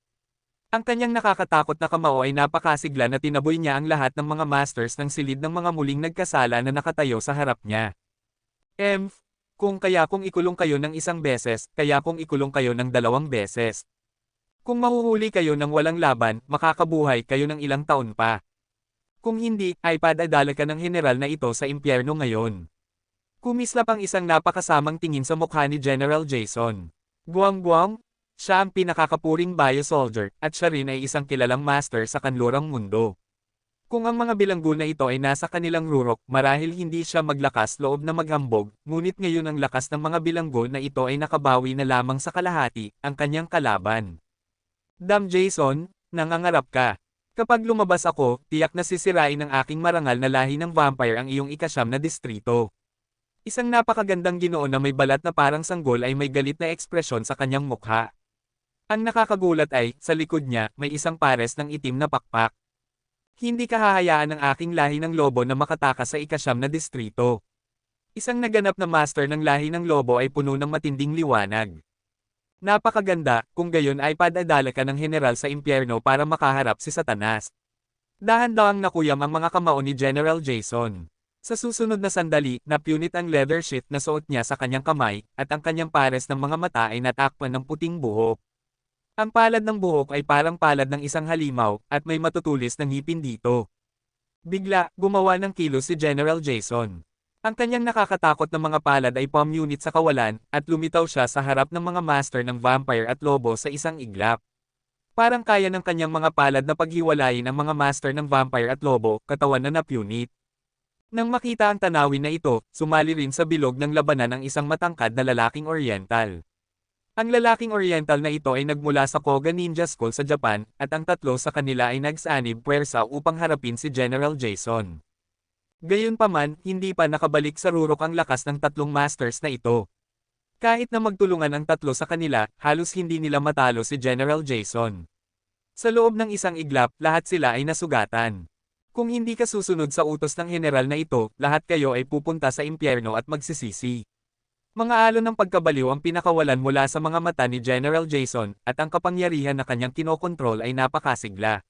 Ang kanyang nakakatakot na kamao ay napakasigla na tinaboy niya ang lahat ng mga masters ng silid ng mga muling nagkasala na nakatayo sa harap niya. Kung ikulong kayo ng isang beses, kaya kung ikulong kayo ng 2 beses. Kung mahuhuli kayo ng walang laban, makakabuhay kayo ng ilang taon pa. Kung hindi, ay padadala ka ng general na ito sa impyerno ngayon. Kumislap ang isang napakasamang tingin sa mukha ni General Jason. Guang-guang, siya ang pinakakapuring bio-soldier, at siya rin ay isang kilalang master sa kanlurang mundo. Kung ang mga bilanggo na ito ay nasa kanilang rurok, marahil hindi siya maglakas loob na maghambog, ngunit ngayon ang lakas ng mga bilanggo na ito ay nakabawi na lamang sa kalahati, ang kanyang kalaban. Jason, nangangarap ka. Kapag lumabas ako, tiyak na sisirain ng aking marangal na lahi ng vampire ang iyong ikasyam na distrito. Isang napakagandang Ginoo na may balat na parang sanggol ay may galit na ekspresyon sa kanyang mukha. Ang nakakagulat ay, sa likod niya, may isang pares ng itim na pakpak. Hindi kahahayaan ng aking lahi ng lobo na makatakas sa ikasyam na distrito. Isang naganap na master ng lahi ng lobo ay puno ng matinding liwanag. Napakaganda, kung gayon ay padadala ka ng general sa impyerno para makaharap si Satanas. Dahan-dahang nakuyam ang mga kamao ni General Jason. Sa susunod na sandali, napunit ang leather sheath na suot niya sa kanyang kamay, at ang kanyang pares ng mga mata ay natakpan ng puting buhok. Ang palad ng buhok ay parang palad ng isang halimaw, at may matutulis na ngipin dito. Bigla, gumawa ng kilos si General Jason. Ang kanyang nakakatakot na mga palad ay palm unit sa kawalan, at lumitaw siya sa harap ng mga master ng vampire at lobo sa isang iglap. Parang kaya ng kanyang mga palad na paghiwalayin ang mga master ng vampire at lobo, katawan na napunit. Nang makita ang tanawin na ito, sumali rin sa bilog ng labanan ang isang matangkad na lalaking Oriental. Ang lalaking Oriental na ito ay nagmula sa Koga Ninja School sa Japan, at ang tatlo sa kanila ay nagsanib puwersa upang harapin si General Jason. Gayunpaman, hindi pa nakabalik sa rurok ang lakas ng tatlong masters na ito. Kahit na magtulungan ang tatlo sa kanila, halos hindi nila matalo si General Jason. Sa loob ng isang iglap, lahat sila ay nasugatan. Kung hindi ka susunod sa utos ng general na ito, lahat kayo ay pupunta sa impyerno at magsisisi. Mga alon ng pagkabaliw ang pinakawalan mula sa mga mata ni General Jason, at ang kapangyarihan na kanyang kinokontrol ay napakasigla.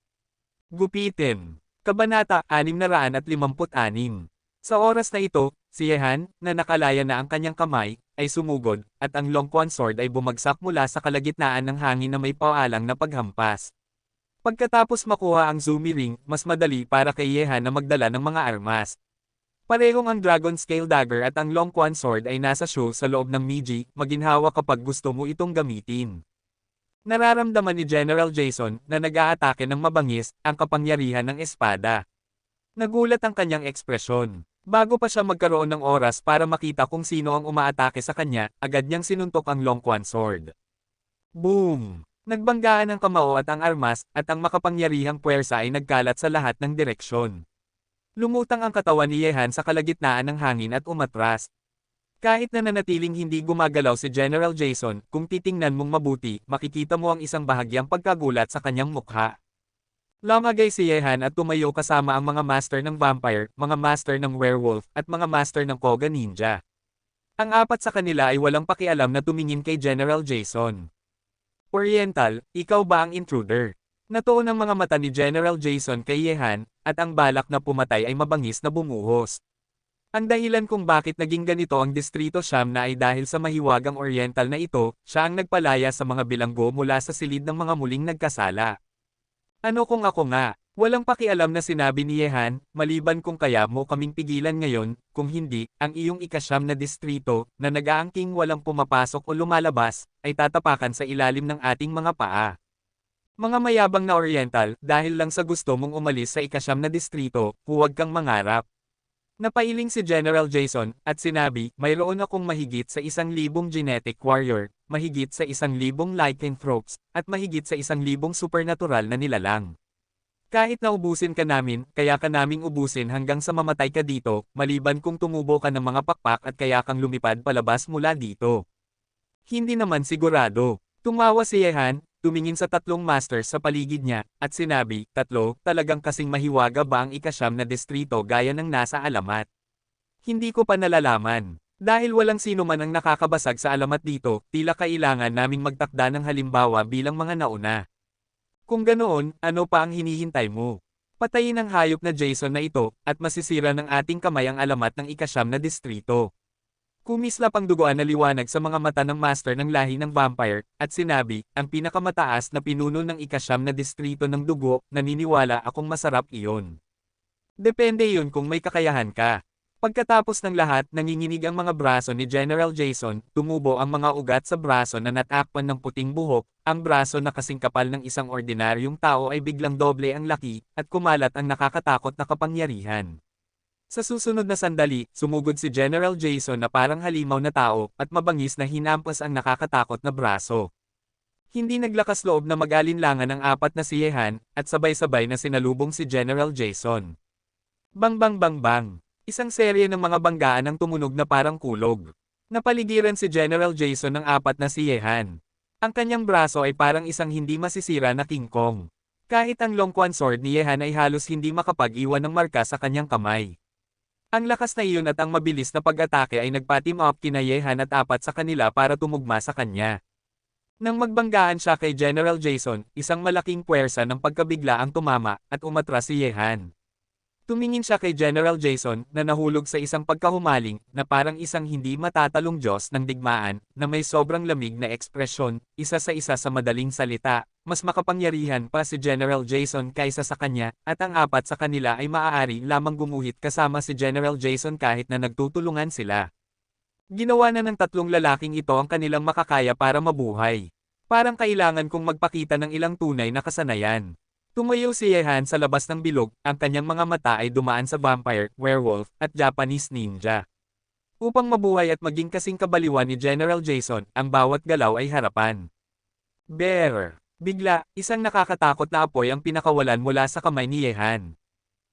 Gupitin. Kabanata 656. Sa oras na ito, si Yehan, na nakalaya na ang kanyang kamay, ay sumugod, at ang Longquan sword ay bumagsak mula sa kalagitnaan ng hangin na may paalang na paghampas. Pagkatapos makuha ang Zumi Ring, mas madali para kay Yehan na magdala ng mga armas. Parehong ang Dragon Scale Dagger at ang Longquan Sword ay nasa show sa loob ng Miji, maginhawa kapag gusto mo itong gamitin. Nararamdaman ni General Jason na nag-aatake ng mabangis ang kapangyarihan ng espada. Nagulat ang kanyang ekspresyon. Bago pa siya magkaroon ng oras para makita kung sino ang umaatake sa kanya, agad niyang sinuntok ang Longquan Sword. Boom! Nagbanggaan ang kamao at ang armas, at ang makapangyarihang puwersa ay nagkalat sa lahat ng direksyon. Lumutang ang katawan ni Yehan sa kalagitnaan ng hangin at umatras. Kahit na nanatiling hindi gumagalaw si General Jason, kung titingnan mong mabuti, makikita mo ang isang bahagyang pagkagulat sa kanyang mukha. Lumagay si Yehan at tumayo kasama ang mga master ng vampire, mga master ng werewolf, at mga master ng Koga Ninja. Ang apat sa kanila ay walang pakialam na tumingin kay General Jason. Oriental, ikaw ba ang intruder? Natuon ang mga mata ni General Jason kay Yehan, at ang balak na pumatay ay mabangis na bumuhos. Ang dahilan kung bakit naging ganito ang Distrito Siyam na ay dahil sa mahiwagang Oriental na ito, siya ang nagpalaya sa mga bilanggo mula sa silid ng mga muling nagkasala. Ano kung ako nga? Walang pakialam na sinabi ni Yehan, maliban kung kaya mo kaming pigilan ngayon, kung hindi, ang iyong ikasyam na distrito, na nag-aangking walang pumapasok o lumalabas, ay tatapakan sa ilalim ng ating mga paa. Mga mayabang na Oriental, dahil lang sa gusto mong umalis sa ikasyam na distrito, huwag kang mangarap. Napailing si General Jason, at sinabi, mayroon akong mahigit sa 1,000 genetic warrior, mahigit sa 1,000 lycanthropes, at mahigit sa 1,000 supernatural na nilalang. Kahit na ubusin ka namin, kaya ka naming ubusin hanggang sa mamatay ka dito, maliban kung tumubo ka ng mga pakpak at kaya kang lumipad palabas mula dito. Hindi naman sigurado. Tumawa si Yehan, tumingin sa tatlong masters sa paligid niya, at sinabi, tatlo, talagang kasing mahiwaga ba ang ikasyam na distrito gaya ng nasa alamat? Hindi ko pa nalalaman. Dahil walang sino man ang nakakabasag sa alamat dito, tila kailangan naming magtakda ng halimbawa bilang mga nauna. Kung ganoon, ano pa ang hinihintay mo? Patayin ang hayop na Jason na ito, at masisira ng ating kamay ang alamat ng ikasyam na distrito. Kumislap ang duguan na liwanag sa mga mata ng master ng lahi ng vampire, at sinabi, ang pinakamataas na pinuno ng ikasyam na distrito ng dugo, naniniwala akong masarap iyon. Depende yun kung may kakayahan ka. Pagkatapos ng lahat, nanginginig ang mga braso ni General Jason, tumubo ang mga ugat sa braso na natakpan ng puting buhok, ang braso na kasing kapal ng isang ordinaryong tao ay biglang doble ang laki, at kumalat ang nakakatakot na kapangyarihan. Sa susunod na sandali, sumugod si General Jason na parang halimaw na tao, at mabangis na hinampas ang nakakatakot na braso. Hindi naglakas loob na mag-alinlangan ang apat na si Yehan, at sabay-sabay na sinalubong si General Jason. Bang bang bang bang! Isang serye ng mga banggaan ang tumunog na parang kulog. Napaligiran si General Jason ng apat na si Yehan. Ang kanyang braso ay parang isang hindi masisira na King Kong. Kahit ang Longquan sword ni Yehan ay halos hindi makapag-iwan ng marka sa kanyang kamay. Ang lakas na iyon at ang mabilis na pag-atake ay nagpa-team up kina Yehan at apat sa kanila para tumugma sa kanya. Nang magbanggaan siya kay General Jason, isang malaking puwersa ng pagkabigla ang tumama, at umatras si Yehan. Tumingin siya kay General Jason, na nahulog sa isang pagkahumaling, na parang isang hindi matatalong Diyos ng digmaan, na may sobrang lamig na ekspresyon, isa sa madaling salita. Mas makapangyarihan pa si General Jason kaysa sa kanya, at ang apat sa kanila ay maaari lamang gumuhit kasama si General Jason kahit na nagtutulungan sila. Ginawa na ng tatlong lalaking ito ang kanilang makakaya para mabuhay. Parang kailangan kong magpakita ng ilang tunay na kasanayan. Tumayo si Yehan sa labas ng bilog, ang kanyang mga mata ay dumaan sa vampire, werewolf, at Japanese ninja. Upang mabuhay at maging kasing kabaliwan ni General Jason, ang bawat galaw ay harapan. Bearer. Bigla, isang nakakatakot na apoy ang pinakawalan mula sa kamay ni Yehan.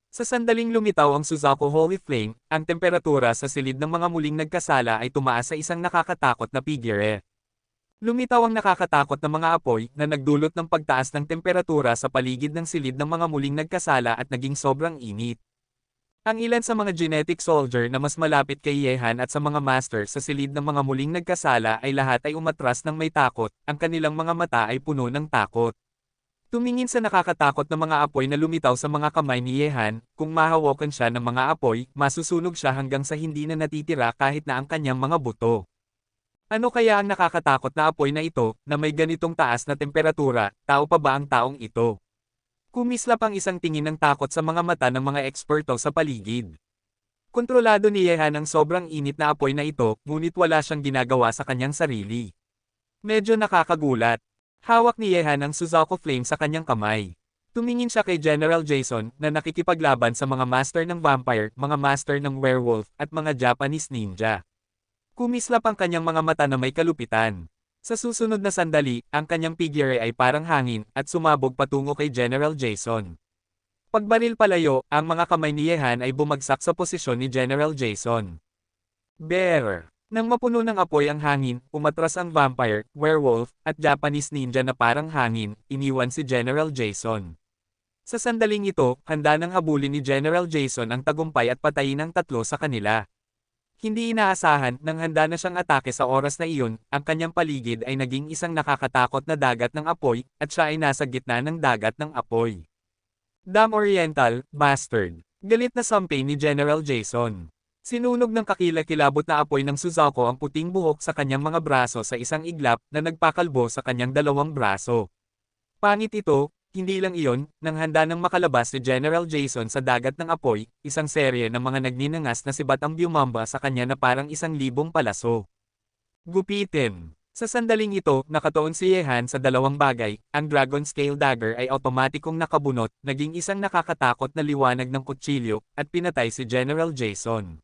Sa sandaling lumitaw ang Suzaku Holy Flame, ang temperatura sa silid ng mga muling nagkasala ay tumaas sa isang nakakatakot na figure. Lumitaw ang nakakatakot na mga apoy na nagdulot ng pagtaas ng temperatura sa paligid ng silid ng mga muling nagkasala at naging sobrang init. Ang ilan sa mga genetic soldier na mas malapit kay Yehan at sa mga master sa silid ng mga muling nagkasala ay lahat ay umatras ng may takot, ang kanilang mga mata ay puno ng takot. Tumingin sa nakakatakot na mga apoy na lumitaw sa mga kamay ni Yehan, kung mahawakan siya ng mga apoy, masusunog siya hanggang sa hindi na natitira kahit na ang kanyang mga buto. Ano kaya ang nakakatakot na apoy na ito, na may ganitong taas na temperatura, tao pa ba ang taong ito? Kumislap ang isang tingin ng takot sa mga mata ng mga eksperto sa paligid. Kontrolado ni Yehan ang sobrang init na apoy na ito, ngunit wala siyang ginagawa sa kanyang sarili. Medyo nakakagulat. Hawak ni Yehan ang Suzaku Flame sa kanyang kamay. Tumingin siya kay General Jason, na nakikipaglaban sa mga master ng vampire, mga master ng werewolf, at mga Japanese ninja. Kumislap ang kanyang mga mata na may kalupitan. Sa susunod na sandali, ang kanyang figure ay parang hangin, at sumabog patungo kay General Jason. Pagbaril palayo, ang mga kamay ni Yehan ay bumagsak sa posisyon ni General Jason. Bearer. Nang mapuno ng apoy ang hangin, umatras ang vampire, werewolf, at Japanese ninja na parang hangin, iniwan si General Jason. Sa sandaling ito, handa nang habulin ni General Jason ang tagumpay at patayin ang tatlo sa kanila. Hindi inaasahan, nang handa na siyang atake sa oras na iyon, ang kanyang paligid ay naging isang nakakatakot na dagat ng apoy, at siya ay nasa gitna ng dagat ng apoy. Damn Oriental, bastard! Galit na sampay ni General Jason. Sinunog ng kakilakilabot na apoy ng Suzaku ang puting buhok sa kanyang mga braso sa isang iglap na nagpakalbo sa kanyang dalawang braso. Pangit ito, hindi lang iyon, nang handa nang makalabas si General Jason sa dagat ng apoy, isang serye ng mga nagninangas na sibat ang bumamba sa kanya na parang 1,000 palaso. Gupitin. Sa sandaling ito, nakatuon si Yehan sa dalawang bagay, ang Dragon Scale Dagger ay automatikong nakabunot, naging isang nakakatakot na liwanag ng kutsilyo, at pinatay si General Jason.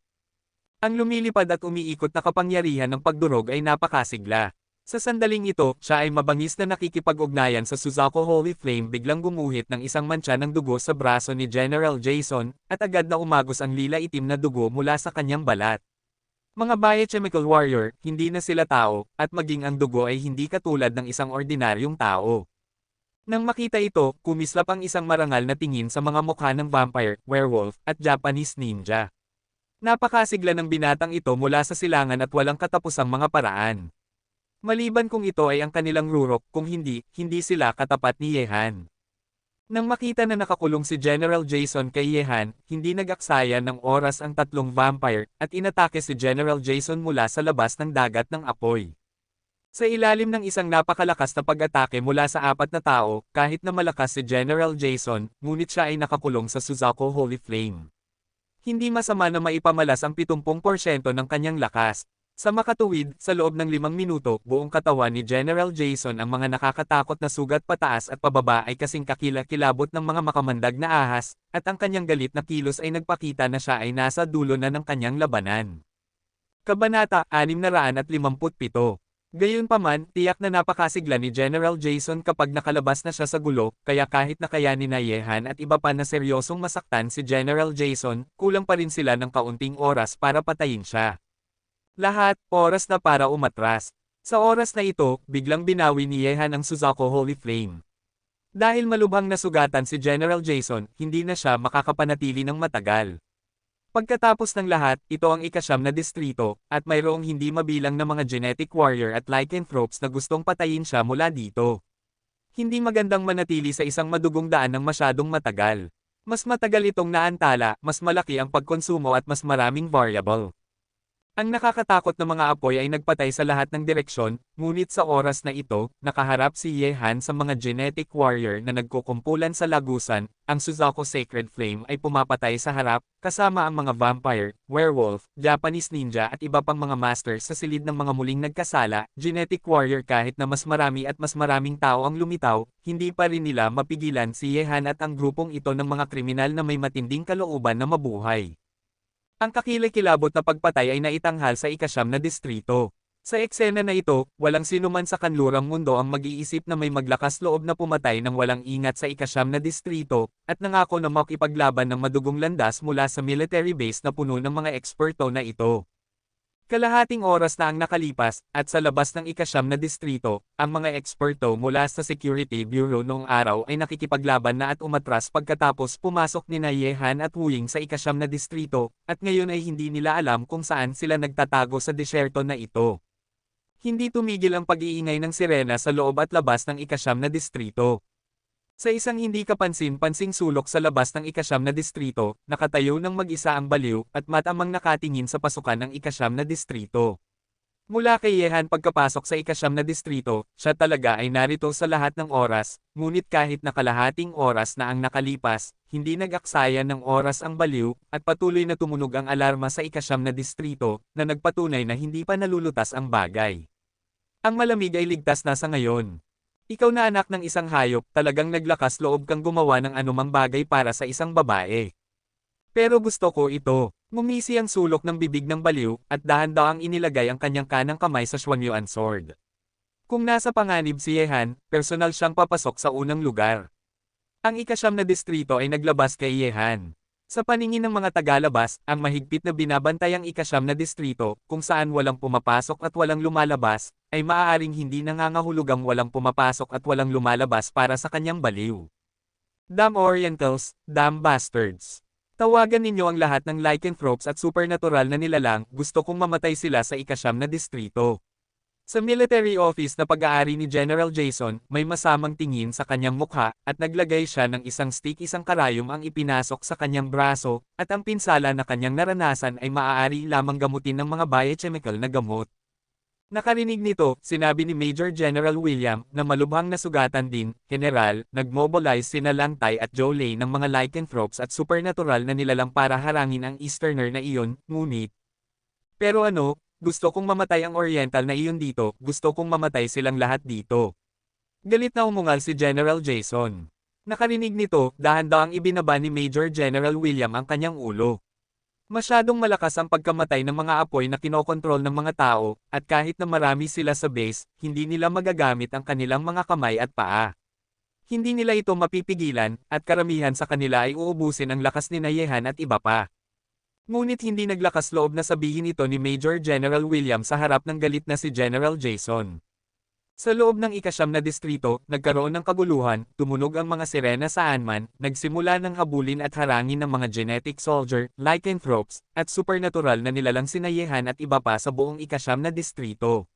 Ang lumilipad at umiikot na kapangyarihan ng pagdurog ay napakasigla. Sa sandaling ito, siya ay mabangis na nakikipag-ugnayan sa Suzaku Holy Flame biglang gumuhit ng isang mantsa ng dugo sa braso ni General Jason, at agad na umagos ang lila itim na dugo mula sa kanyang balat. Mga biochemical warrior, hindi na sila tao, at maging ang dugo ay hindi katulad ng isang ordinaryong tao. Nang makita ito, kumislap ang isang marangal na tingin sa mga mukha ng vampire, werewolf, at Japanese ninja. Napakasigla ng binatang ito mula sa silangan at walang katapusang mga paraan. Maliban kung ito ay ang kanilang rurok, kung hindi, hindi sila katapat ni Yehan. Nang makita na nakakulong si General Jason kay Yehan, hindi nag-aksaya ng oras ang tatlong vampire, at inatake si General Jason mula sa labas ng dagat ng apoy. Sa ilalim ng isang napakalakas na pag-atake mula sa apat na tao, kahit na malakas si General Jason, ngunit siya ay nakakulong sa Suzaku Holy Flame. Hindi masama na maipamalas ang 70% ng kanyang lakas. Sa makatuwid, sa loob ng 5 minuto, buong katawan ni General Jason ang mga nakakatakot na sugat pataas at pababa ay kasing kakilakilabot ng mga makamandag na ahas, at ang kanyang galit na kilos ay nagpakita na siya ay nasa dulo na ng kanyang labanan. Kabanata 657. Gayunpaman, tiyak na napakasigla ni General Jason kapag nakalabas na siya sa gulo, kaya kahit nakayanin na Yehan at iba pa na seryosong masaktan si General Jason, kulang pa rin sila ng kaunting oras para patayin siya. Lahat, oras na para umatras. Sa oras na ito, biglang binawi ni Yehan ang Suzaku Holy Flame. Dahil malubhang nasugatan si General Jason, hindi na siya makakapanatili ng matagal. Pagkatapos ng lahat, ito ang ika-9 na distrito, at mayroong hindi mabilang na mga genetic warrior at lycanthropes na gustong patayin siya mula dito. Hindi magandang manatili sa isang madugong daan ng masyadong matagal. Mas matagal itong naantala, mas malaki ang pagkonsumo at mas maraming variable. Ang nakakatakot na mga apoy ay nagpatay sa lahat ng direksyon, ngunit sa oras na ito, nakaharap si Yehan sa mga genetic warrior na nagkukumpulan sa lagusan, ang Suzaku Sacred Flame ay pumapatay sa harap, kasama ang mga vampire, werewolf, Japanese ninja at iba pang mga master sa silid ng mga muling nagkasala, genetic warrior kahit na mas marami at mas maraming tao ang lumitaw, hindi pa rin nila mapigilan si Yehan at ang grupong ito ng mga kriminal na may matinding kalooban na mabuhay. Ang kakilakilabot na pagpatay ay naitanghal sa ika-9 na distrito. Sa eksena na ito, walang sinuman sa kanlurang mundo ang mag-iisip na may maglakas loob na pumatay ng walang ingat sa ika-9 na distrito, at nangako na makipaglaban ng madugong landas mula sa military base na puno ng mga eksperto na ito. Kalahating oras na ang nakalipas, at sa labas ng ika-9 na distrito, ang mga eksperto mula sa Security Bureau noong araw ay nakikipaglaban na at umatras pagkatapos pumasok ni Yehan at Wu Ying sa ika-9 na distrito, at ngayon ay hindi nila alam kung saan sila nagtatago sa disyerto na ito. Hindi tumigil ang pag-iingay ng sirena sa loob at labas ng ika-9 na distrito. Sa isang hindi kapansin-pansing sulok sa labas ng ika-9 na distrito, nakatayo ng mag-isa ang baliw, at matamang nakatingin sa pasukan ng ika-9 na distrito. Mula kay Yehan pagkapasok sa ika-9 na distrito, siya talaga ay narito sa lahat ng oras, ngunit kahit nakalahating oras na ang nakalipas, hindi nag-aksaya ng oras ang baliw, at patuloy na tumunog ang alarma sa ika-9 na distrito, na nagpatunay na hindi pa nalulutas ang bagay. Ang malamig ay ligtas na sa ngayon. Ikaw na anak ng isang hayop, talagang naglakas loob kang gumawa ng anumang bagay para sa isang babae. Pero gusto ko ito. Ngumisi ang sulok ng bibig ng baliw, at dahan-dahang inilagay ang kanyang kanang kamay sa Xuanyuan sword. Kung nasa panganib si Yehan, personal siyang papasok sa unang lugar. Ang ika-9 na distrito ay naglabas kay Yehan. Sa paningin ng mga tagalabas, ang mahigpit na binabantayang ikasyam na distrito, kung saan walang pumapasok at walang lumalabas, ay maaaring hindi nangangahulugang walang pumapasok at walang lumalabas para sa kanyang baliw. Damn Orientals, damn bastards. Tawagan ninyo ang lahat ng lycanthropes at supernatural na nilalang, gusto kong mamatay sila sa ikasyam na distrito. Sa military office na pag-aari ni General Jason, may masamang tingin sa kanyang mukha, at naglagay siya ng isang stick, isang karayom ang ipinasok sa kanyang braso, at ang pinsala na kanyang naranasan ay maaari lamang gamutin ng mga biochemical na gamot. Nakarinig nito, sinabi ni Major General William, na malubhang nasugatan din, General, nagmobilize sina Langtay at Joe Lay ng mga lycanthropes at supernatural na nilalang para harangin ang Easterner na iyon, ngunit. Pero ano, gusto kong mamatay ang Oriental na iyon dito, gusto kong mamatay silang lahat dito. Galit na umungal si General Jason. Nakarinig nito, dahan-dahang ibinaba ni Major General William ang kanyang ulo. Masyadong malakas ang pagkamatay ng mga apoy na kinokontrol ng mga tao, at kahit na marami sila sa base, hindi nila magagamit ang kanilang mga kamay at paa. Hindi nila ito mapipigilan, at karamihan sa kanila ay uubusin ang lakas ni Nayehan at iba pa. Ngunit hindi naglakas loob na sabihin ito ni Major General William sa harap ng galit na si General Jason. Sa loob ng ikasyam na distrito, nagkaroon ng kaguluhan, tumunog ang mga sirena sa Anman, nagsimula ng habulin at harangin ng mga genetic soldier, lycanthropes, at supernatural na nilalang si Nayehan at iba pa sa buong ikasyam na distrito.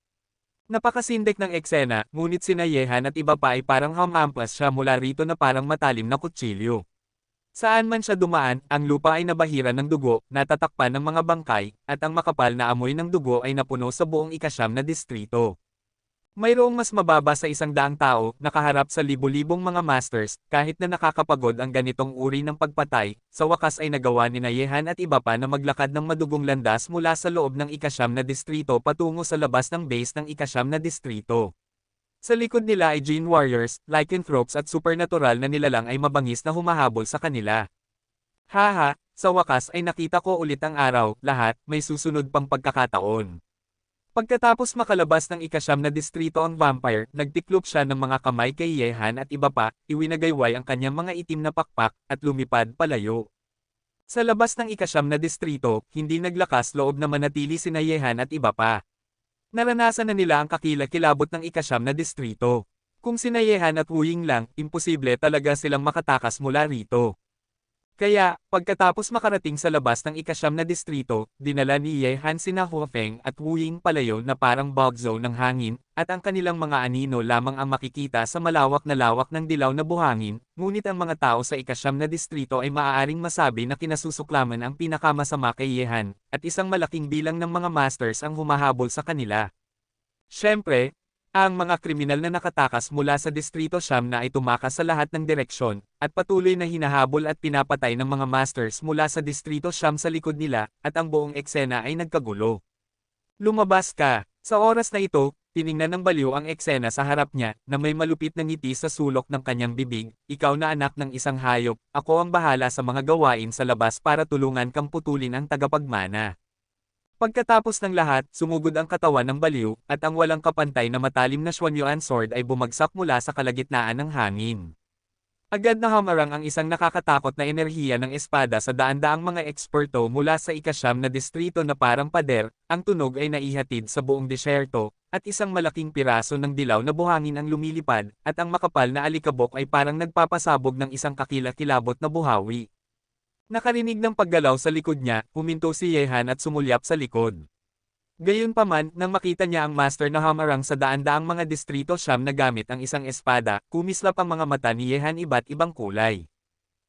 Napakasindek ng eksena, ngunit si Nayehan at iba pa ay parang hamampas siya mula rito na parang matalim na kutsilyo. Saan man siya dumaan, ang lupa ay nabahira ng dugo, natatakpan ng mga bangkay, at ang makapal na amoy ng dugo ay napuno sa buong ikasyam na distrito. Mayroong mas mababa sa 100 tao, nakaharap sa libu-libong mga masters, kahit na nakakapagod ang ganitong uri ng pagpatay, sa wakas ay nagawa ni Nayehan at iba pa na maglakad ng madugong landas mula sa loob ng ikasyam na distrito patungo sa labas ng base ng ikasyam na distrito. Sa likod nila ay Gene Warriors, lycanthropes at supernatural na nilalang ay mabangis na humahabol sa kanila. Haha, sa wakas ay nakita ko ulit ang araw, lahat, may susunod pang pagkakataon. Pagkatapos makalabas ng ikasyam na distrito ang vampire, nagtiklop siya ng mga kamay kay Yehan at iba pa, iwinagayway ang kanyang mga itim na pakpak, at lumipad palayo. Sa labas ng ikasyam na distrito, hindi naglakas loob na manatili sina Yehan at iba pa. Naranasan na nila ang kakilakilabot ng ikasyam na distrito. Kung sina Yehan at Wu Ying lang, imposible talaga silang makatakas mula rito. Kaya, pagkatapos makarating sa labas ng ikasyam na distrito, dinala ni Yehan sina Hu Feng at Wu Ying palayo na parang bog zone ng hangin, at ang kanilang mga anino lamang ang makikita sa malawak na lawak ng dilaw na buhangin, ngunit ang mga tao sa ikasyam na distrito ay maaaring masabi na kinasusuklaman ang pinakamasama kay Yehan, at isang malaking bilang ng mga masters ang humahabol sa kanila. Siyempre, ang mga kriminal na nakatakas mula sa Distrito Siyam na ay tumakas sa lahat ng direksyon, at patuloy na hinahabol at pinapatay ng mga masters mula sa Distrito Siyam sa likod nila, at ang buong eksena ay nagkagulo. Lumabas ka! Sa oras na ito, tiningnan ng baliw ang eksena sa harap niya, na may malupit na ngiti sa sulok ng kanyang bibig, ikaw na anak ng isang hayop, ako ang bahala sa mga gawain sa labas para tulungan kang putulin ang tagapagmana. Pagkatapos ng lahat, sumugod ang katawan ng baliw, at ang walang kapantay na matalim na Xuanyuan sword ay bumagsak mula sa kalagitnaan ng hangin. Agad na hamarang ang isang nakakatakot na enerhiya ng espada sa daan-daang mga eksperto mula sa ikasyam na distrito na parang pader, ang tunog ay naihatid sa buong disyerto, at isang malaking piraso ng dilaw na buhangin ang lumilipad, at ang makapal na alikabok ay parang nagpapasabog ng isang kakilakilabot na buhawi. Nakarinig ng paggalaw sa likod niya, huminto si Yehan at sumulyap sa likod. Gayunpaman, nang makita niya ang master na hamarang sa daan-daang mga distrito siyam na gamit ang isang espada, kumislap ang mga mata ni Yehan iba't ibang kulay.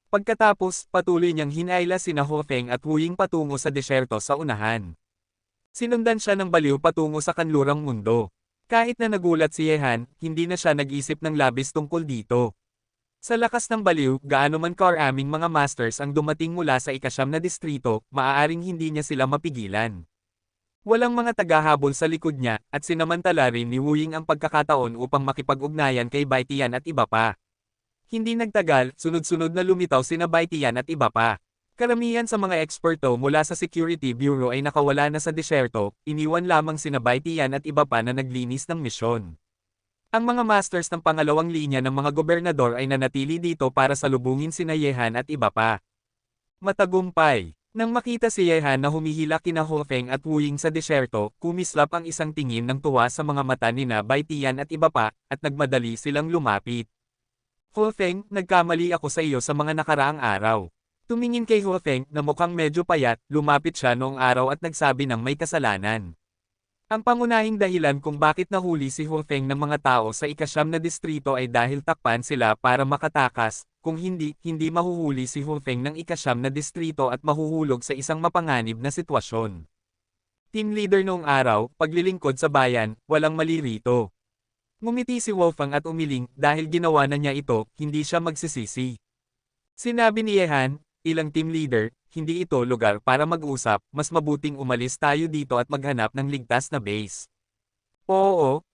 Pagkatapos, patuloy niyang hinayla sina Hu Feng at Wu Ying patungo sa disyerto sa unahan. Sinundan siya ng baliw patungo sa kanlurang mundo. Kahit na nagulat si Yehan, hindi na siya nag-isip ng labis tungkol dito. Sa lakas ng baliw, gaano man karaming mga masters ang dumating mula sa ikasyam na distrito, maaaring hindi niya sila mapigilan. Walang mga tagahabol sa likod niya, at sinamantala rin ni Wu Ying ang pagkakataon upang makipag-ugnayan kay Bai Tian at iba pa. Hindi nagtagal, sunod-sunod na lumitaw sina Bai Tian at iba pa. Karamihan sa mga eksperto mula sa Security Bureau ay nakawala na sa disyerto, iniwan lamang sina Bai Tian at iba pa na naglinis ng misyon. Ang mga masters ng pangalawang linya ng mga gobernador ay nanatili dito para salubungin sina Yehan at iba pa. Matagumpay. Nang makita si Yehan na humihila kina Hofeng at Wu Ying sa disyerto, kumislap ang isang tingin ng tuwa sa mga mata nina Bai Tian at iba pa, at nagmadali silang lumapit. Hofeng, nagkamali ako sa iyo sa mga nakaraang araw. Tumingin kay Hofeng na mukhang medyo payat, lumapit siya noong araw at nagsabi ng may kasalanan. Ang pangunahing dahilan kung bakit nahuli si Hofeng ng mga tao sa ikasyam na distrito ay dahil takpan sila para makatakas, kung hindi, hindi mahuhuli si Hofeng ng ikasyam na distrito at mahuhulog sa isang mapanganib na sitwasyon. Team leader noong araw, paglilingkod sa bayan, walang mali rito. Ngumiti si Wolfgang at umiling dahil ginawa na niya ito, hindi siya magsisisi. Sinabi ni Yehan, ilang team leader, hindi ito lugar para mag-usap, mas mabuting umalis tayo dito at maghanap ng ligtas na base. Oo,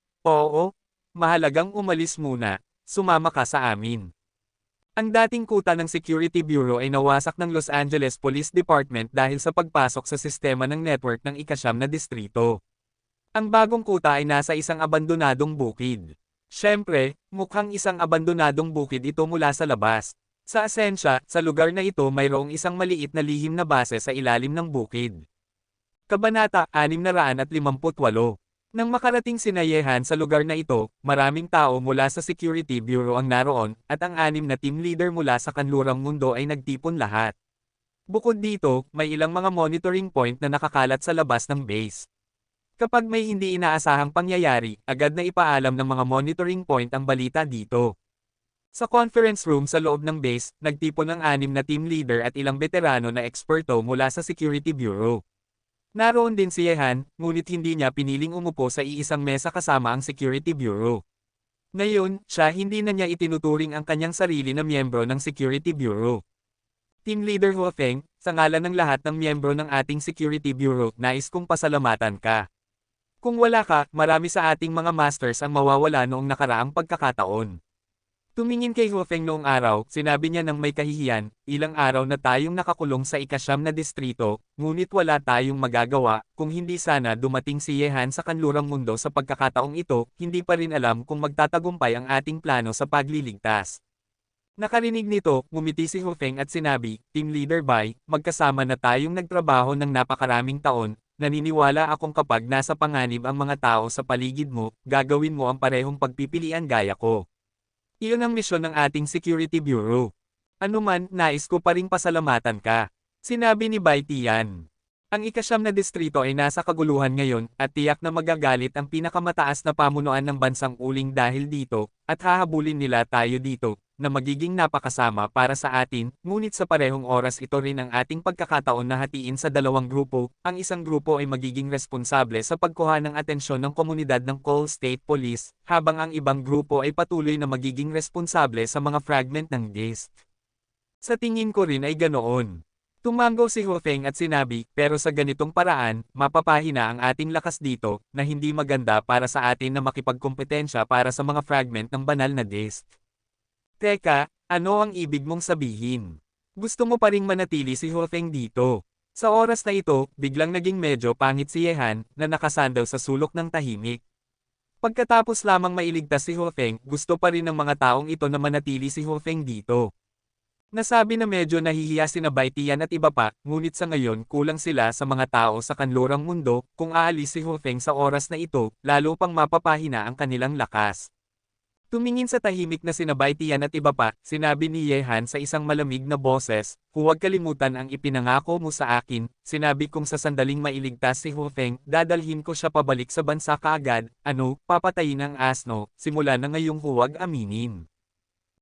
mahalagang umalis muna, sumama ka sa amin. Ang dating kuta ng Security Bureau ay nawasak ng Los Angeles Police Department dahil sa pagpasok sa sistema ng network ng ikasyam na distrito. Ang bagong kuta ay nasa isang abandonadong bukid. Siyempre, mukhang isang abandonadong bukid ito mula sa labas. Sa esensya, sa lugar na ito mayroong isang maliit na lihim na base sa ilalim ng bukid. Kabanata 658. Nang makarating sina Yehan sa lugar na ito, maraming tao mula sa Security Bureau ang naroon, at ang 6 na team leader mula sa kanlurang mundo ay nagtipon lahat. Bukod dito, may ilang mga monitoring point na nakakalat sa labas ng base. Kapag may hindi inaasahang pangyayari, agad na ipaalam ng mga monitoring point ang balita dito. Sa conference room sa loob ng base, nagtipon ang 6 na team leader at ilang veterano na eksperto mula sa Security Bureau. Naroon din si Yehan, ngunit hindi niya piniling umupo sa iisang mesa kasama ang Security Bureau. Ngayon, siya hindi na niya itinuturing ang kanyang sarili na miyembro ng Security Bureau. Team Leader Hofeng, sa ngalan ng lahat ng miyembro ng ating Security Bureau, nais kong pasalamatan ka. Kung wala ka, marami sa ating mga masters ang mawawala noong nakaraang pagkakataon. Tumingin kay Hofeng noong araw, sinabi niya ng may kahihiyan, ilang araw na tayong nakakulong sa ikasyam na distrito, ngunit wala tayong magagawa, kung hindi sana dumating si Yehan sa kanlurang mundo sa pagkakataong ito, hindi pa rin alam kung magtatagumpay ang ating plano sa pagliligtas. Nakarinig nito, ngumiti si Hofeng at sinabi, Team Leader Bai, magkasama na tayong nagtrabaho ng napakaraming taon, naniniwala akong kapag nasa panganib ang mga tao sa paligid mo, gagawin mo ang parehong pagpipilian gaya ko. Iyon ang misyon ng ating Security Bureau. Anuman, nais ko pa ring pasalamatan ka. Sinabi ni Bai Tian. Ang ikasyam na distrito ay nasa kaguluhan ngayon, at tiyak na magagalit ang pinakamataas na pamunuan ng bansang uling dahil dito, at hahabulin nila tayo dito, na magiging napakasama para sa atin, ngunit sa parehong oras ito rin ang ating pagkakataon na hatiin sa dalawang grupo. Ang isang grupo ay magiging responsable sa pagkuha ng atensyon ng komunidad ng Coal State Police, habang ang ibang grupo ay patuloy na magiging responsable sa mga fragment ng disk. Sa tingin ko rin ay ganoon. Tumango si Hofeng at sinabi, pero sa ganitong paraan, mapapahina ang ating lakas dito, na hindi maganda para sa atin na makipagkompetensya para sa mga fragment ng banal na disk. Teka, ano ang ibig mong sabihin? Gusto mo pa ring manatili si Hofeng dito? Sa oras na ito, biglang naging medyo pangit si Yehan, na nakasandaw sa sulok ng tahimik. Pagkatapos lamang mailigtas si Hofeng, gusto pa rin ng mga taong ito na manatili si Hofeng dito. Nasabi na medyo nahihiya sina Bai Tian at iba pa, ngunit sa ngayon kulang sila sa mga tao sa kanlurang mundo, kung aalis si Hofeng sa oras na ito, lalo pang mapapahina ang kanilang lakas. Tumingin sa tahimik na sina Bai Tian at iba pa, sinabi ni Yehan sa isang malamig na boses, huwag kalimutan ang ipinangako mo sa akin, sinabi kong sa sandaling mailigtas si Hofeng, dadalhin ko siya pabalik sa bansa kaagad, papatayin ang asno, simula na ngayong huwag aminin.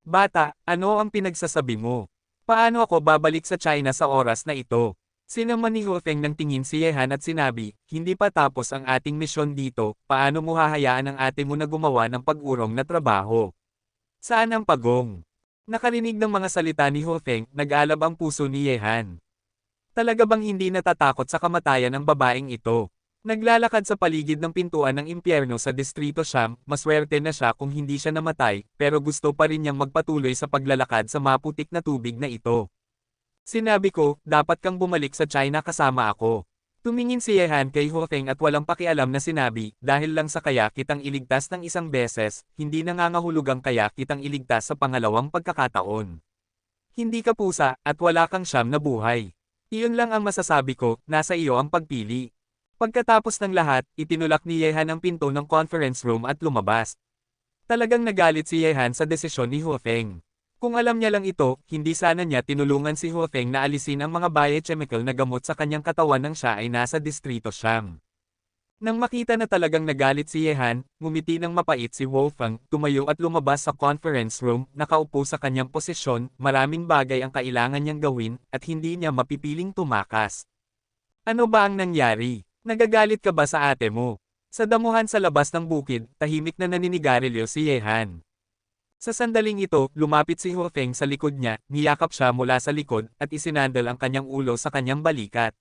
Bata, ano ang pinagsasabi mo? Paano ako babalik sa China sa oras na ito? Sinaman ni Hofeng ng tingin si Yehan at sinabi, hindi pa tapos ang ating misyon dito, paano mo hahayaan ang ate mo na gumawa ng pag-urong na trabaho? Saan ang pagong? Nakarinig ng mga salita ni Hofeng, nag-alab ang puso ni Yehan. Talaga bang hindi natatakot sa kamatayan ng babaeng ito? Naglalakad sa paligid ng pintuan ng impyerno sa Distrito Siyam, maswerte na siya kung hindi siya namatay, pero gusto pa rin niyang magpatuloy sa paglalakad sa maputik na tubig na ito. Sinabi ko, dapat kang bumalik sa China kasama ako. Tumingin si Yehan kay Hofeng at walang pakialam na sinabi, dahil lang sa kaya kitang iligtas ng isang beses, hindi nangangahulugang kaya kitang iligtas sa pangalawang pagkakataon. Hindi ka pusa, at wala kang siyam na buhay. Iyon lang ang masasabi ko, nasa iyo ang pagpili. Pagkatapos ng lahat, itinulak ni Yehan ang pinto ng conference room at lumabas. Talagang nagalit si Yehan sa desisyon ni Huafeng. Kung alam niya lang ito, hindi sana niya tinulungan si Huafeng na alisin ang mga biochemical na gamot sa kanyang katawan nang siya ay nasa Distrito Siyam. Nang makita na talagang nagalit si Yehan, ngumiti ng mapait si Wolfgang, tumayo at lumabas sa conference room, nakaupo sa kanyang posisyon, maraming bagay ang kailangan niyang gawin, at hindi niya mapipiling tumakas. Ano ba ang nangyari? Nagagalit ka ba sa ate mo? Sa damuhan sa labas ng bukid, tahimik na naninigarilyo si Yehan. Sa sandaling ito, lumapit si Huafeng sa likod niya, niyakap siya mula sa likod, at isinandal ang kanyang ulo sa kanyang balikat.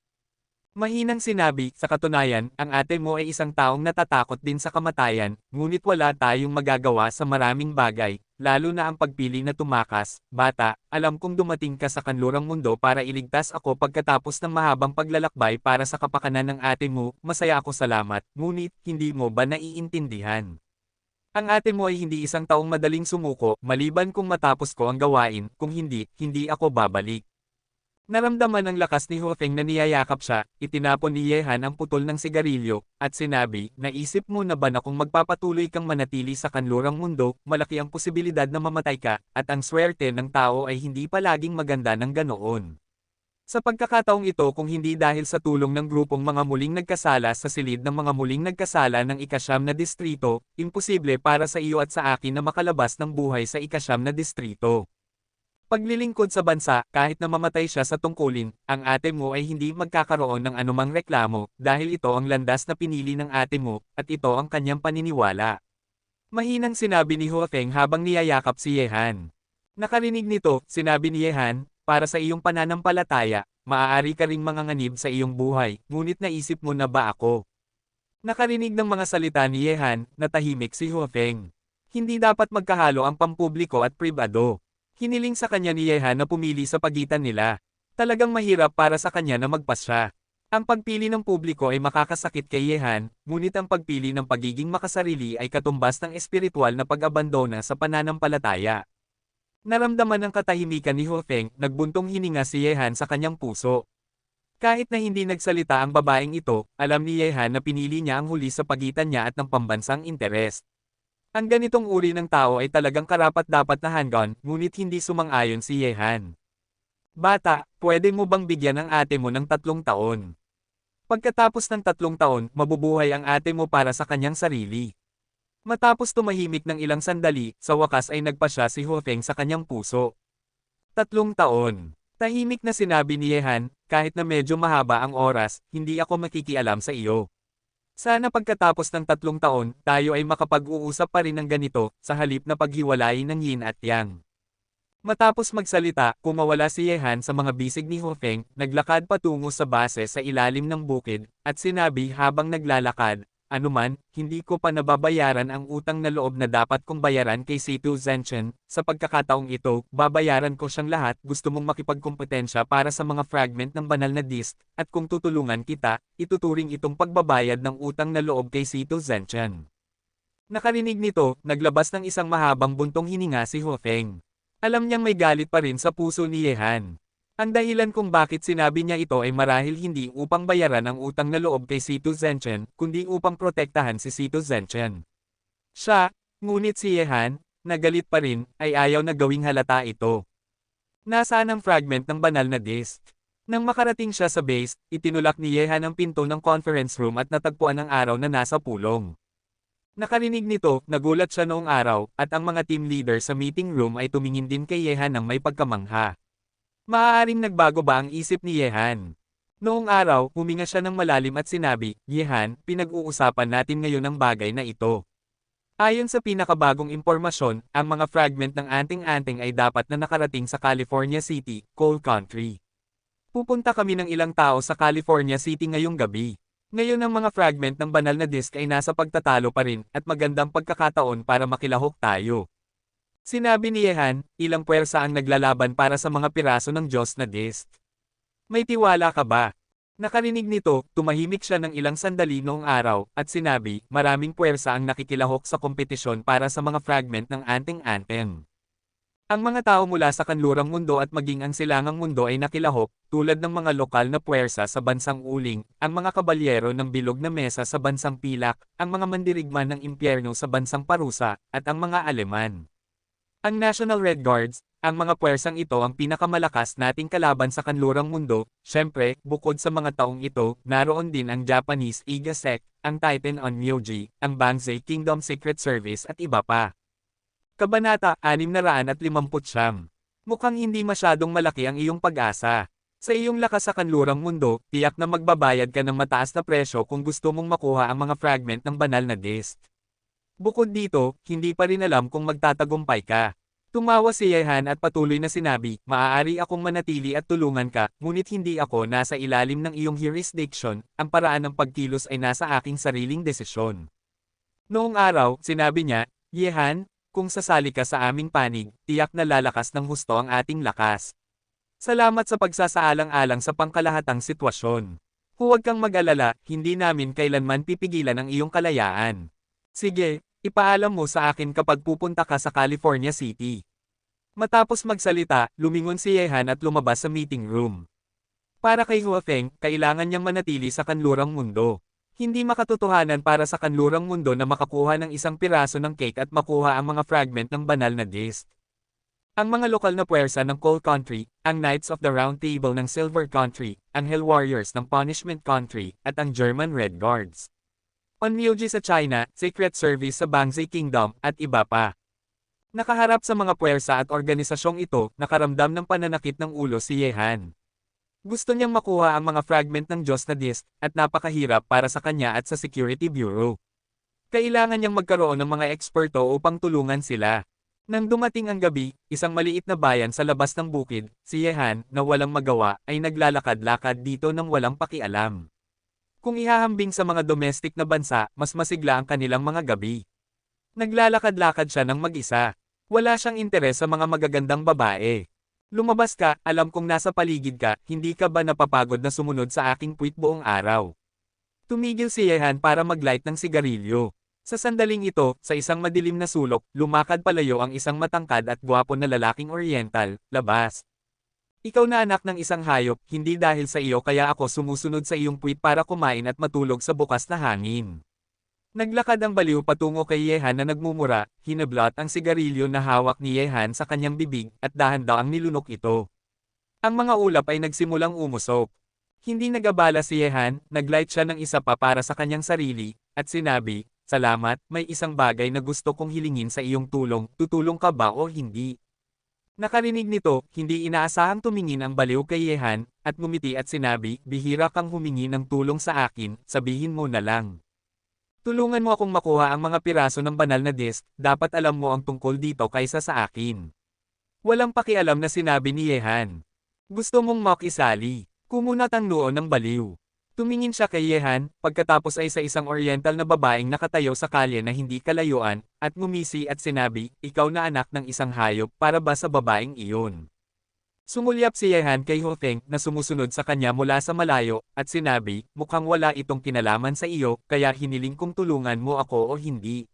Mahinang sinabi, sa katunayan, ang ate mo ay isang taong natatakot din sa kamatayan, ngunit wala tayong magagawa sa maraming bagay, lalo na ang pagpili na tumakas. Bata, alam kong dumating ka sa kanlurang mundo para iligtas ako pagkatapos ng mahabang paglalakbay para sa kapakanan ng ate mo, masaya ako salamat, ngunit, hindi mo ba naiintindihan? Ang ate mo ay hindi isang taong madaling sumuko, maliban kung matapos ko ang gawain, kung hindi, hindi ako babalik. Naramdaman ng lakas ni Huafeng na niyayakap siya, itinapon ni Yehan ang putol ng sigarilyo, at sinabi, naisip mo na ba na kung magpapatuloy kang manatili sa kanlurang mundo, malaki ang posibilidad na mamatay ka, at ang swerte ng tao ay hindi palaging maganda ng ganoon. Sa pagkakataong ito kung hindi dahil sa tulong ng grupong mga muling nagkasala sa silid ng mga muling nagkasala ng ikasyam na distrito, imposible para sa iyo at sa akin na makalabas ng buhay sa ikasyam na distrito. Paglilingkod sa bansa, kahit na mamatay siya sa tungkulin, ang ate mo ay hindi magkakaroon ng anumang reklamo, dahil ito ang landas na pinili ng ate mo, at ito ang kanyang paniniwala. Mahinang sinabi ni Huafeng habang niyayakap si Yehan. Nakarinig nito, sinabi ni Yehan, para sa iyong pananampalataya, maaari ka ring manganganib sa iyong buhay, ngunit naisip mo na ba ako? Nakarinig ng mga salita ni Yehan, natahimik si Huafeng. Hindi dapat magkahalo ang pampubliko at pribado. Hiniling sa kanya ni Yehan na pumili sa pagitan nila. Talagang mahirap para sa kanya na magpasya. Ang pagpili ng publiko ay makakasakit kay Yehan, ngunit ang pagpili ng pagiging makasarili ay katumbas ng espiritual na pag-abandona sa pananampalataya. Naramdaman ng katahimikan ni Huafeng, nagbuntong hininga si Yehan sa kanyang puso. Kahit na hindi nagsalita ang babaeng ito, alam ni Yehan na pinili niya ang huli sa pagitan niya at ng pambansang interes. Ang ganitong uri ng tao ay talagang karapat-dapat na hanggan, ngunit hindi sumang-ayon si Yehan. Bata, pwede mo bang bigyan ang ate mo ng 3 taon? Pagkatapos ng 3 taon, mabubuhay ang ate mo para sa kanyang sarili. Matapos tumahimik ng ilang sandali, sa wakas ay nagpasya si Huafeng sa kanyang puso. 3 taon. Tahimik na sinabi ni Yehan, kahit na medyo mahaba ang oras, hindi ako makikialam sa iyo. Sana pagkatapos ng 3 taon, tayo ay makapag-uusap pa rin ng ganito, sa halip na paghiwalayin ng yin at yang. Matapos magsalita, kumawala si Yehan sa mga bisig ni Huafeng, naglakad patungo sa base sa ilalim ng bukid, at sinabi habang naglalakad, anuman, hindi ko pa nababayaran ang utang na loob na dapat kong bayaran kay Situ Zhenchen, sa pagkakataong ito, babayaran ko siyang lahat, gusto mong makipagkompetensya para sa mga fragment ng banal na disk, at kung tutulungan kita, ituturing itong pagbabayad ng utang na loob kay Situ Zhenchen. Nakarinig nito, naglabas ng isang mahabang buntong hininga si Huafeng. Alam niyang may galit pa rin sa puso ni Yehan. Ang dahilan kung bakit sinabi niya ito ay marahil hindi upang bayaran ang utang na loob kay Situ Zhenchen, kundi upang protektahan si Situ Zhenchen. Siya, ngunit si Yehan, na galit pa rin, ay ayaw na gawing halata ito. Nasaan ang fragment ng banal na disk? Nang makarating siya sa base, itinulak ni Yehan ang pinto ng conference room at natagpuan ang araw na nasa pulong. Nakarinig nito, nagulat siya noong araw, at ang mga team leader sa meeting room ay tumingin din kay Yehan ng may pagkamangha. Maaaring nagbago ba ang isip ni Yehan? Noong araw, huminga siya ng malalim at sinabi, Yehan, pinag-uusapan natin ngayon ang bagay na ito. Ayon sa pinakabagong impormasyon, ang mga fragment ng anting-anting ay dapat na nakarating sa California City, Coal Country. Pupunta kami ng ilang tao sa California City ngayong gabi. Ngayon ang mga fragment ng banal na disk ay nasa pagtatalo pa rin, at magandang pagkakataon para makilahok tayo. Sinabi ni Yehan, ilang puwersa ang naglalaban para sa mga piraso ng Diyos na disk. May tiwala ka ba? Nakarinig nito, tumahimik siya ng ilang sandali noong araw, at sinabi, maraming puwersa ang nakikilahok sa kompetisyon para sa mga fragment ng anting-anteng. Ang mga tao mula sa kanlurang mundo at maging ang silangang mundo ay nakilahok, tulad ng mga lokal na puwersa sa bansang uling, ang mga kabalyero ng bilog na mesa sa bansang pilak, ang mga mandirigma ng impyerno sa bansang parusa, at ang mga Aleman. Ang National Red Guards, ang mga puwersang ito ang pinakamalakas nating kalaban sa kanlurang mundo. Syempre, bukod sa mga taong ito, naroon din ang Japanese Iga-sec, ang Titan on Myoji, ang Banzai Kingdom Secret Service at iba pa. Kabanata 659. Mukhang hindi masyadong malaki ang iyong pag-asa. Sa iyong lakas sa kanlurang mundo, tiyak na magbabayad ka ng mataas na presyo kung gusto mong makuha ang mga fragment ng banal na disk. Bukod dito, hindi pa rin alam kung magtatagumpay ka. Tumawa si Yehan at patuloy na sinabi, maaari akong manatili at tulungan ka, ngunit hindi ako nasa ilalim ng iyong jurisdiction, ang paraan ng pagkilos ay nasa aking sariling desisyon. Noong araw, sinabi niya, Yehan, kung sasali ka sa aming panig, tiyak na lalakas ng husto ang ating lakas. Salamat sa pagsasaalang-alang sa pangkalahatang sitwasyon. Huwag kang mag-alala, hindi namin kailanman pipigilan ang iyong kalayaan. Sige, ipaalam mo sa akin kapag pupunta ka sa California City. Matapos magsalita, lumingon si Yehan at lumabas sa meeting room. Para kay Huafeng, kailangan niyang manatili sa kanlurang mundo. Hindi makatotohanan para sa kanlurang mundo na makakuha ng isang piraso ng cake at makuha ang mga fragment ng banal na disk. Ang mga lokal na puwersa ng Coal Country, ang Knights of the Round Table ng Silver Country, ang Hell Warriors ng Punishment Country, at ang German Red Guards. On Myoji sa China, Secret Service sa Banzai Kingdom, at iba pa. Nakaharap sa mga puwersa at organisasyong ito, nakaramdam ng pananakit ng ulo si Yehan. Gusto niyang makuha ang mga fragment ng Diyos na disk, at napakahirap para sa kanya at sa Security Bureau. Kailangan niyang magkaroon ng mga eksperto upang tulungan sila. Nang dumating ang gabi, isang maliit na bayan sa labas ng bukid, si Yehan, na walang magawa, ay naglalakad-lakad dito nang walang pakialam. Kung ihahambing sa mga domestic na bansa, mas masigla ang kanilang mga gabi. Naglalakad-lakad siya ng mag-isa. Wala siyang interes sa mga magagandang babae. Lumabas ka, alam kong nasa paligid ka, hindi ka ba napapagod na sumunod sa aking puwit buong araw? Tumigil si Yehan para mag-light ng sigarilyo. Sa sandaling ito, sa isang madilim na sulok, lumakad palayo ang isang matangkad at gwapo na lalaking oriental, labas. Ikaw na anak ng isang hayop, hindi dahil sa iyo kaya ako sumusunod sa iyong puwit para kumain at matulog sa bukas na hangin. Naglakad ang baliw patungo kay Yehan na nagmumura, hinablot ang sigarilyo na hawak ni Yehan sa kanyang bibig, at dahan-dahang nilunok ito. Ang mga ulap ay nagsimulang umusok. Hindi nagabala si Yehan, naglight siya ng isa pa para sa kanyang sarili, at sinabi, salamat, may isang bagay na gusto kong hilingin sa iyong tulong, tutulong ka ba o hindi? Nakarinig nito, hindi inaasahang tumingin ang baliw kay Yehan, at ngumiti at sinabi, bihira kang humingi ng tulong sa akin, sabihin mo na lang. Tulungan mo akong makuha ang mga piraso ng banal na disk, dapat alam mo ang tungkol dito kaysa sa akin. Walang pakialam na sinabi ni Yehan. Gusto mong makisali. Kumunat ang noo ng baliw. Tumingin siya kay Yehan, pagkatapos ay sa isang oriental na babaeng nakatayo sa kalye na hindi kalayuan, at ngumisi at sinabi, ikaw na anak ng isang hayop para ba sa babaeng iyon? Sumulyap si Yehan kay Huafeng na sumusunod sa kanya mula sa malayo, at sinabi, mukhang wala itong kinalaman sa iyo, kaya hiniling kong tulungan mo ako o hindi.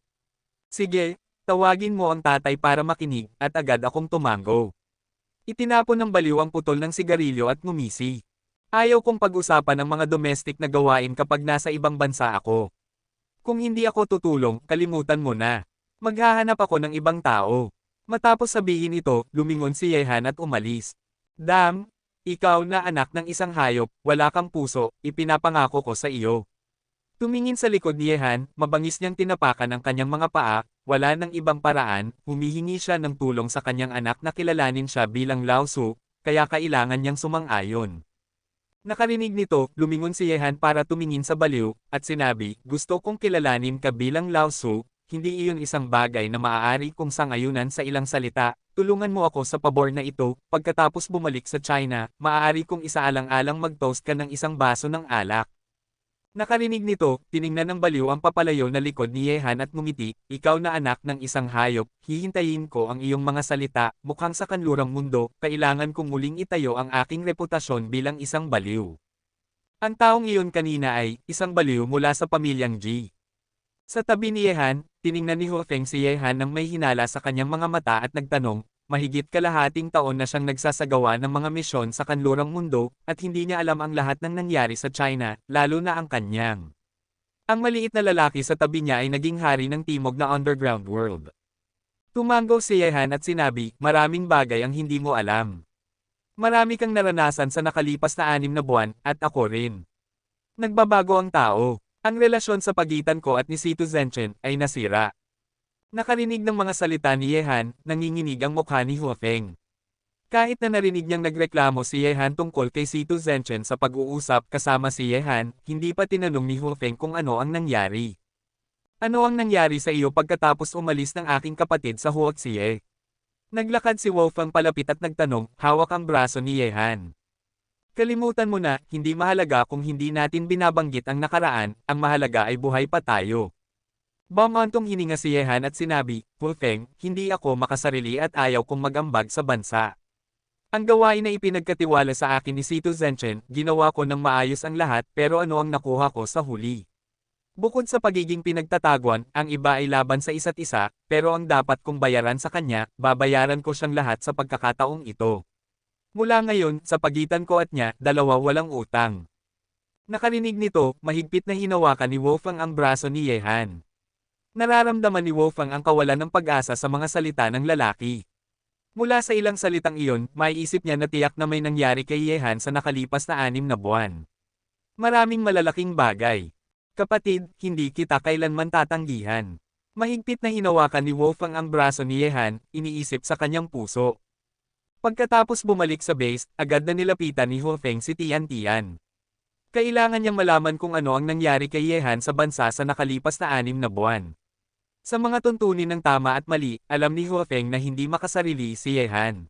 Sige, tawagin mo ang tatay para makinig, at agad akong tumango. Itinapon ng baliw ang putol ng sigarilyo at ngumisi. Ayaw kong pag-usapan ang mga domestic na gawain kapag nasa ibang bansa ako. Kung hindi ako tutulong, kalimutan mo na. Maghahanap ako ng ibang tao. Matapos sabihin ito, lumingon si Yehan at umalis. Dam, ikaw na anak ng isang hayop, wala kang puso, ipinapangako ko sa iyo. Tumingin sa likod ni Yehan, mabangis niyang tinapakan ang kanyang mga paa, wala nang ibang paraan, humihingi siya ng tulong sa kanyang anak na kilalanin siya bilang Lao Tzu, kaya kailangan niyang sumang-ayon. Nakarinig nito, lumingon si Yehan para tumingin sa baliw, at sinabi, gusto kong kilalanin ka bilang Lao Tzu, hindi iyon isang bagay na maaari kong sangayunan sa ilang salita, tulungan mo ako sa pabor na ito, pagkatapos bumalik sa China, maaari kong isaalang-alang mag-toast ka ng isang baso ng alak. Nakarinig nito, tiningnan ng baliw ang papalayo na likod ni Yehan at ngumiti, ikaw na anak ng isang hayop, hihintayin ko ang iyong mga salita, mukhang sa kanlurang mundo, kailangan kong muling itayo ang aking reputasyon bilang isang baliw. Ang taong iyon kanina ay, isang baliw mula sa pamilyang G. Sa tabi ni Yehan, tiningnan ni Huafeng si Yehan nang may hinala sa kanyang mga mata at nagtanong, mahigit kalahating taon na siyang nagsasagawa ng mga misyon sa kanlurang mundo, at hindi niya alam ang lahat ng nangyari sa China, lalo na ang kanyang. Ang maliit na lalaki sa tabi niya ay naging hari ng timog na underground world. Tumango si Yehan at sinabi, maraming bagay ang hindi mo alam. Marami kang naranasan sa nakalipas na 6 na buwan, at ako rin. Nagbabago ang tao. Ang relasyon sa pagitan ko at ni Situ Zhenchen ay nasira. Nakarinig ng mga salita ni Yehan, nanginginig ang mukha ni Huafeng. Kahit na narinig niyang nagreklamo si Yehan tungkol kay Situ Zhenchen sa pag-uusap kasama si Yehan, hindi pa tinanong ni Huafeng kung ano ang nangyari. Ano ang nangyari sa iyo pagkatapos umalis ng aking kapatid sa Huoxie? Naglakad si Wolfgang palapit at nagtanong, hawak ang braso ni Yehan. Kalimutan mo na, hindi mahalaga kung hindi natin binabanggit ang nakaraan, ang mahalaga ay buhay pa tayo. Bumantong hininga si Yehan at sinabi, Wolfgang, hindi ako makasarili at ayaw kong mag-ambag sa bansa. Ang gawain na ipinagkatiwala sa akin ni Situ Zhenchen, ginawa ko ng maayos ang lahat pero ano ang nakuha ko sa huli? Bukod sa pagiging pinagtataguan, ang iba ay laban sa isa't isa, pero ang dapat kong bayaran sa kanya, babayaran ko siyang lahat sa pagkakataong ito. Mula ngayon, sa pagitan ko at niya, dalawa walang utang. Nakarinig nito, mahigpit na hinawakan ni Wolfgang ang braso ni Yehan. Nararamdaman ni Wolfgang ang kawalan ng pag-asa sa mga salita ng lalaki. Mula sa ilang salitang iyon, maiisip niya na tiyak na may nangyari kay Yehan sa nakalipas na 6 na buwan. Maraming malalaking bagay. Kapatid, hindi kita kailanman tatanggihan. Mahigpit na hinawakan ni Wolfgang ang braso ni Yehan, iniisip sa kanyang puso. Pagkatapos bumalik sa base, agad na nilapitan ni Huafeng si Tian Tian. Kailangan niyang malaman kung ano ang nangyari kay Yehan sa bansa sa nakalipas na 6 na buwan. Sa mga tuntunin ng tama at mali, alam ni Huafeng na hindi makasarili si Yehan.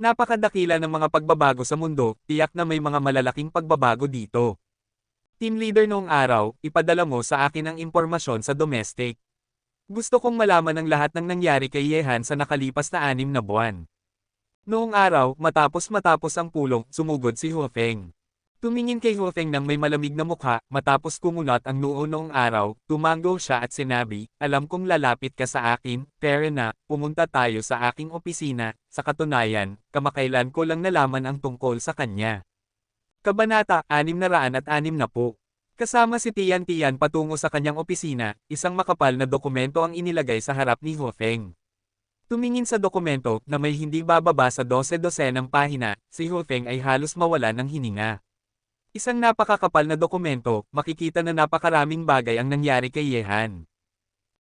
Napakadakila ng mga pagbabago sa mundo, tiyak na may mga malalaking pagbabago dito. Team leader noong araw, ipadala mo sa akin ang impormasyon sa domestic. Gusto kong malaman ang lahat ng nangyari kay Yehan sa nakalipas na 6 na buwan. Noong araw, matapos ang pulong, sumugod si Huafeng. Tumingin kay Huafeng ng may malamig na mukha, matapos kumunat ang noo noong araw, tumango siya at sinabi, alam kong lalapit ka sa akin, pero na, pumunta tayo sa aking opisina, sa katunayan, kamakailan ko lang nalaman ang tungkol sa kanya. Kabanata 606. Kasama si Tian Tian patungo sa kanyang opisina, isang makapal na dokumento ang inilagay sa harap ni Huafeng. Tumingin sa dokumento na may hindi bababa sa 12 ng pahina, si Huafeng ay halos mawala ng hininga. Isang napakakapal na dokumento, makikita na napakaraming bagay ang nangyari kay Yehan.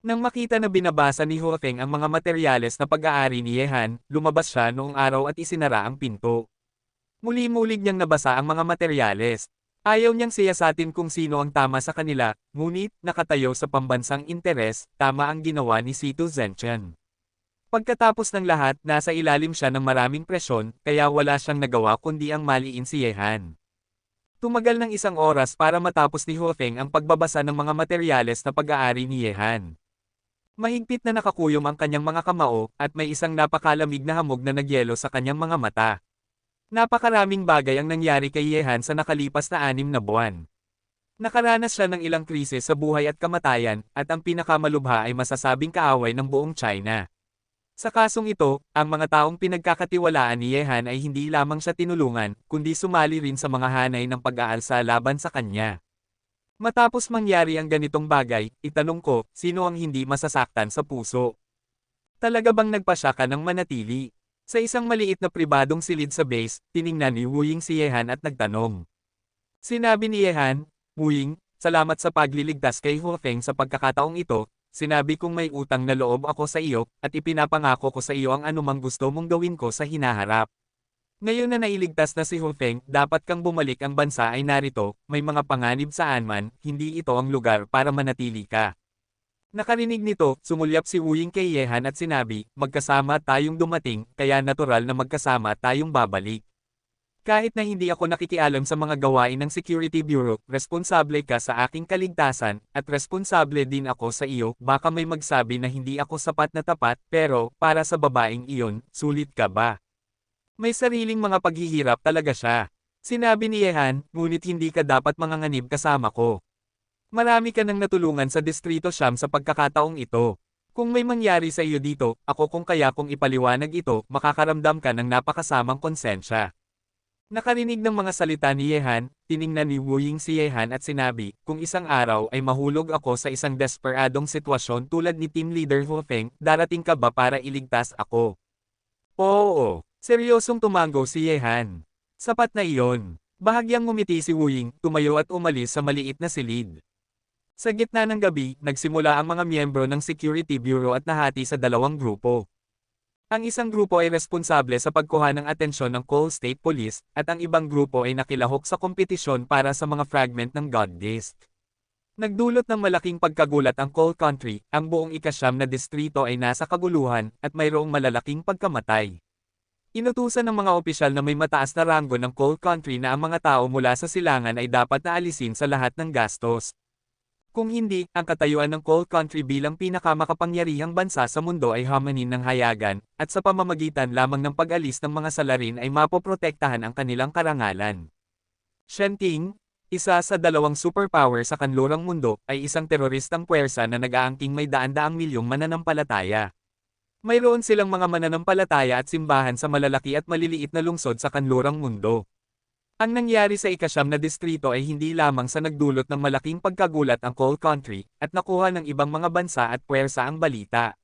Nang makita na binabasa ni Huafeng ang mga materyales na pag-aari ni Yehan, lumabas siya noong araw at isinara ang pinto. Muli-mulig niyang nabasa ang mga materyales. Ayaw niyang siyasatin kung sino ang tama sa kanila, ngunit, nakatayo sa pambansang interes, tama ang ginawa ni Situ Zhenchen. Pagkatapos ng lahat, nasa ilalim siya ng maraming presyon, kaya wala siyang nagawa kundi ang maliin si Yehan. Tumagal ng 1 oras para matapos ni Huafeng ang pagbabasa ng mga materyales na pag-aari ni Yehan. Mahigpit na nakakuyom ang kanyang mga kamao, at may isang napakalamig na hamog na nagyelo sa kanyang mga mata. Napakaraming bagay ang nangyari kay Yehan sa nakalipas na 6 na buwan. Nakaranas siya ng ilang krisis sa buhay at kamatayan, at ang pinakamalubha ay masasabing kaaway ng buong China. Sa kasong ito, ang mga taong pinagkakatiwalaan ni Yehan ay hindi lamang siya tinulungan, kundi sumali rin sa mga hanay ng pag-aalsa laban sa kanya. Matapos mangyari ang ganitong bagay, itanong ko, sino ang hindi masasaktan sa puso? Talaga bang nagpasya ka ng manatili? Sa isang maliit na pribadong silid sa base, tiningnan ni Wu Ying si Yehan at nagtanong. Sinabi ni Yehan, Wu Ying, salamat sa pagliligtas kay Huafeng sa pagkakataong ito. Sinabi kong may utang na loob ako sa iyo, at ipinapangako ko sa iyo ang anumang gusto mong gawin ko sa hinaharap. Ngayon na nailigtas na si Huafeng, dapat kang bumalik ang bansa ay narito, may mga panganib saan man, hindi ito ang lugar para manatili ka. Nakarinig nito, sumulyap si Wu Ying kay Yehan at sinabi, magkasama tayong dumating, kaya natural na magkasama tayong babalik. Kahit na hindi ako nakikialam sa mga gawain ng Security Bureau, responsable ka sa aking kaligtasan, at responsable din ako sa iyo, baka may magsabi na hindi ako sapat na tapat, pero, para sa babaeng iyon, sulit ka ba? May sariling mga paghihirap talaga siya. Sinabi ni Yehan, ngunit hindi ka dapat manganganib kasama ko. Marami ka nang natulungan sa Distrito Siyam sa pagkakataong ito. Kung may mangyari sa iyo dito, ako kung kaya kung ipaliwanag ito, makakaramdam ka ng napakasamang konsensya. Nakarinig ng mga salita ni Yehan, tiningnan ni Wu Ying si Yehan at sinabi, kung isang araw ay mahulog ako sa isang desperadong sitwasyon tulad ni Team Leader Hu Feng, darating ka ba para iligtas ako? Oo, seryosong tumango si Yehan. Sapat na iyon. Bahagyang ngumiti si Wu Ying, tumayo at umalis sa maliit na silid. Sa gitna ng gabi, nagsimula ang mga miyembro ng Security Bureau at nahati sa dalawang grupo. Ang isang grupo ay responsable sa pagkuha ng atensyon ng Coal State Police, at ang ibang grupo ay nakilahok sa kompetisyon para sa mga fragment ng God Disk. Nagdulot ng malaking pagkagulat ang Coal Country, ang buong ika-9 na distrito ay nasa kaguluhan, at mayroong malalaking pagkamatay. Inutusan ng mga opisyal na may mataas na ranggo ng Coal Country na ang mga tao mula sa silangan ay dapat na alisin sa lahat ng gastos. Kung hindi, ang katayuan ng Coal Country bilang pinakamakapangyarihang bansa sa mundo ay hamanin ng hayagan, at sa pamamagitan lamang ng pag-alis ng mga salarin ay mapoprotektahan ang kanilang karangalan. Shenting, isa sa dalawang superpower sa kanlurang mundo, ay isang teroristang puwersa na nag-aangking may daan-daang milyong mananampalataya. Mayroon silang mga mananampalataya at simbahan sa malalaki at maliliit na lungsod sa kanlurang mundo. Ang nangyari sa ika-9 na distrito ay hindi lamang sa nagdulot ng malaking pagkagulat ang Coal Country, at nakuha ng ibang mga bansa at puwersa ang balita.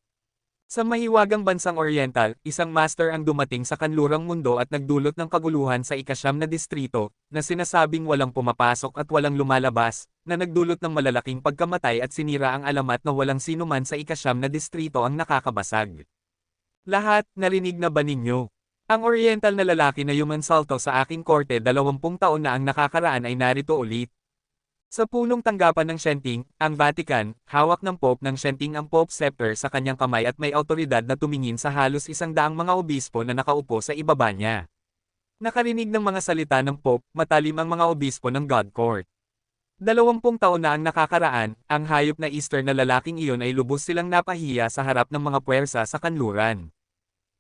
Sa mahiwagang bansang Oriental, isang master ang dumating sa kanlurang mundo at nagdulot ng kaguluhan sa ika-9 na distrito, na sinasabing walang pumapasok at walang lumalabas, na nagdulot ng malalaking pagkamatay at sinira ang alamat na walang sinuman sa ika-9 na distrito ang nakakabasag. Lahat, narinig na ba ninyo? Ang Oriental na lalaki na yumansalto sa aking korte 20 taon na ang nakakaraan ay narito ulit. Sa punong tanggapan ng Shenting, ang Vatican, hawak ng Pope ng Shenting ang Pope Scepter sa kanyang kamay at may autoridad na tumingin sa halos 100 mga obispo na nakaupo sa ibaba niya. Nakarinig ng mga salita ng Pope, matalim ang mga obispo ng God Court. 20 taon na ang nakakaraan, ang hayop na Easter na lalaking iyon ay lubos silang napahiya sa harap ng mga puwersa sa kanluran.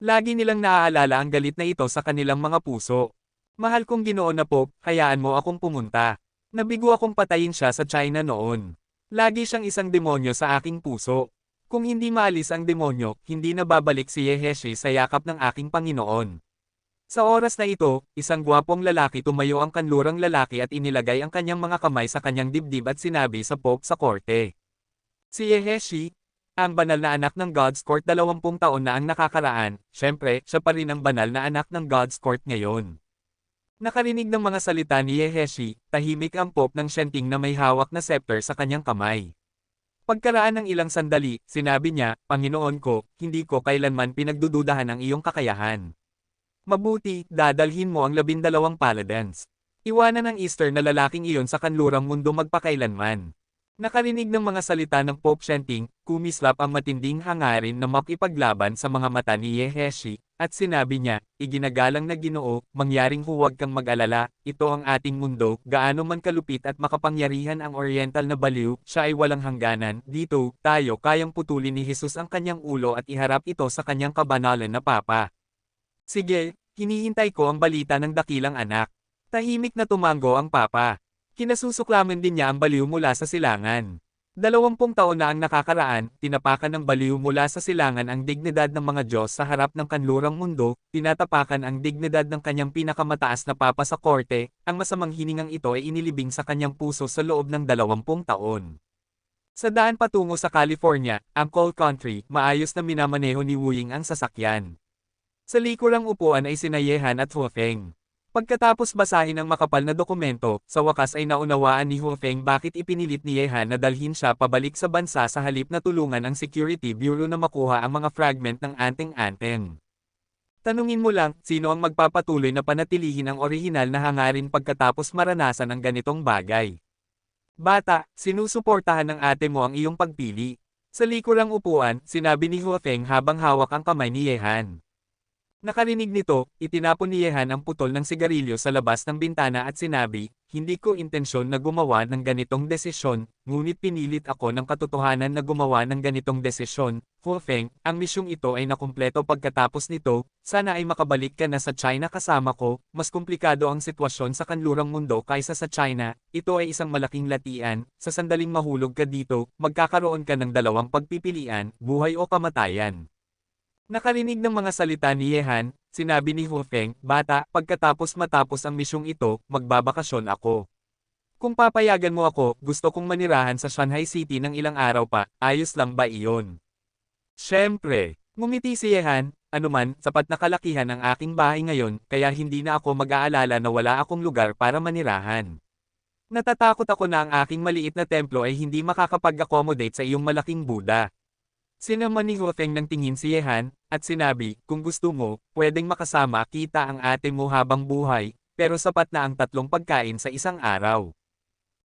Lagi nilang naaalala ang galit na ito sa kanilang mga puso. Mahal kong Ginoon na Pope, hayaan mo akong pumunta. Nabigo akong patayin siya sa China noon. Lagi siyang isang demonyo sa aking puso. Kung hindi maalis ang demonyo, hindi na babalik si Yeheshi sa yakap ng aking Panginoon. Sa oras na ito, isang gwapong lalaki tumayo ang kanlurang lalaki at inilagay ang kanyang mga kamay sa kanyang dibdib at sinabi sa Pope sa korte. Si Yeheshi, ang banal na anak ng God's Court 20 taon na ang nakakaraan, syempre, siya pa rin ang banal na anak ng God's Court ngayon. Nakarinig ng mga salita ni Yeheshi, tahimik ang Pope ng Shenting na may hawak na scepter sa kanyang kamay. Pagkaraan ng ilang sandali, sinabi niya, Panginoon ko, hindi ko kailanman pinagdududahan ang iyong kakayahan. Mabuti, dadalhin mo ang 12 paladins. Iwanan ang Easter na lalaking iyon sa kanlurang mundo magpakailanman. Nakarinig ng mga salita ng Pope Shenting, kumislap ang matinding hangarin na makipaglaban sa mga mata ni Yeheshi, at sinabi niya, iginagalang na Ginoo, mangyaring huwag kang mag-alala, ito ang ating mundo, gaano man kalupit at makapangyarihan ang Oriental na baliw, siya ay walang hangganan, dito, tayo kayang putulin ni Jesus ang kanyang ulo at iharap ito sa kanyang kabanalan na papa. Sige, hinihintay ko ang balita ng dakilang anak. Tahimik na tumango ang papa. Kinasusuklaman din niya ang baliw mula sa silangan. 20 taon na ang nakakaraan, tinapakan ng baliw mula sa silangan ang dignidad ng mga Diyos sa harap ng kanlurang mundo, tinatapakan ang dignidad ng kanyang pinakamataas na papa sa korte, ang masamang hiningang ito ay inilibing sa kanyang puso sa loob ng 20 taon. Sa daan patungo sa California, ang Coal Country, maayos na minamaneho ni Wu Ying ang sasakyan. Sa likurang upuan ay sina Yehan at Hu Feng. Pagkatapos basahin ang makapal na dokumento, sa wakas ay naunawaan ni Hu Feng bakit ipinilit ni Yehan na dalhin siya pabalik sa bansa sa halip na tulungan ang Security Bureau na makuha ang mga fragment ng anting-anten. Tanungin mo lang, sino ang magpapatuloy na panatilihin ang orihinal na hangarin pagkatapos maranasan ang ganitong bagay? Bata, sinusuportahan ng ate mo ang iyong pagpili. Sa likurang upuan, sinabi ni Hu Feng habang hawak ang kamay ni Yehan. Nakarinig nito, itinapon ni Yehan ang putol ng sigarilyo sa labas ng bintana at sinabi, hindi ko intensyon na gumawa ng ganitong desisyon, ngunit pinilit ako ng katotohanan na gumawa ng ganitong desisyon. Feng, ang misyong ito ay nakumpleto pagkatapos nito, sana ay makabalik ka na sa China kasama ko, mas komplikado ang sitwasyon sa kanlurang mundo kaysa sa China, ito ay isang malaking latian, sa sandaling mahulog ka dito, magkakaroon ka ng dalawang pagpipilian, buhay o kamatayan. Nakarinig ng mga salita ni Yehan, sinabi ni Feng, bata, matapos ang misyong ito, magbabakasyon ako. Kung papayagan mo ako, gusto kong manirahan sa Shanghai City ng ilang araw pa, ayos lang ba iyon? Siyempre, ngumiti si Yehan, anuman, sapat na kalakihan ang aking bahay ngayon, kaya hindi na ako mag-aalala na wala akong lugar para manirahan. Natatakot ako na ang aking maliit na templo ay hindi makakapag-accommodate sa iyong malaking Buddha. Sinama ni Feng ng tingin si Yehan, at sinabi, kung gusto mo, pwedeng makasama kita ang ate mo habang buhay, pero sapat na ang 3 pagkain sa isang araw.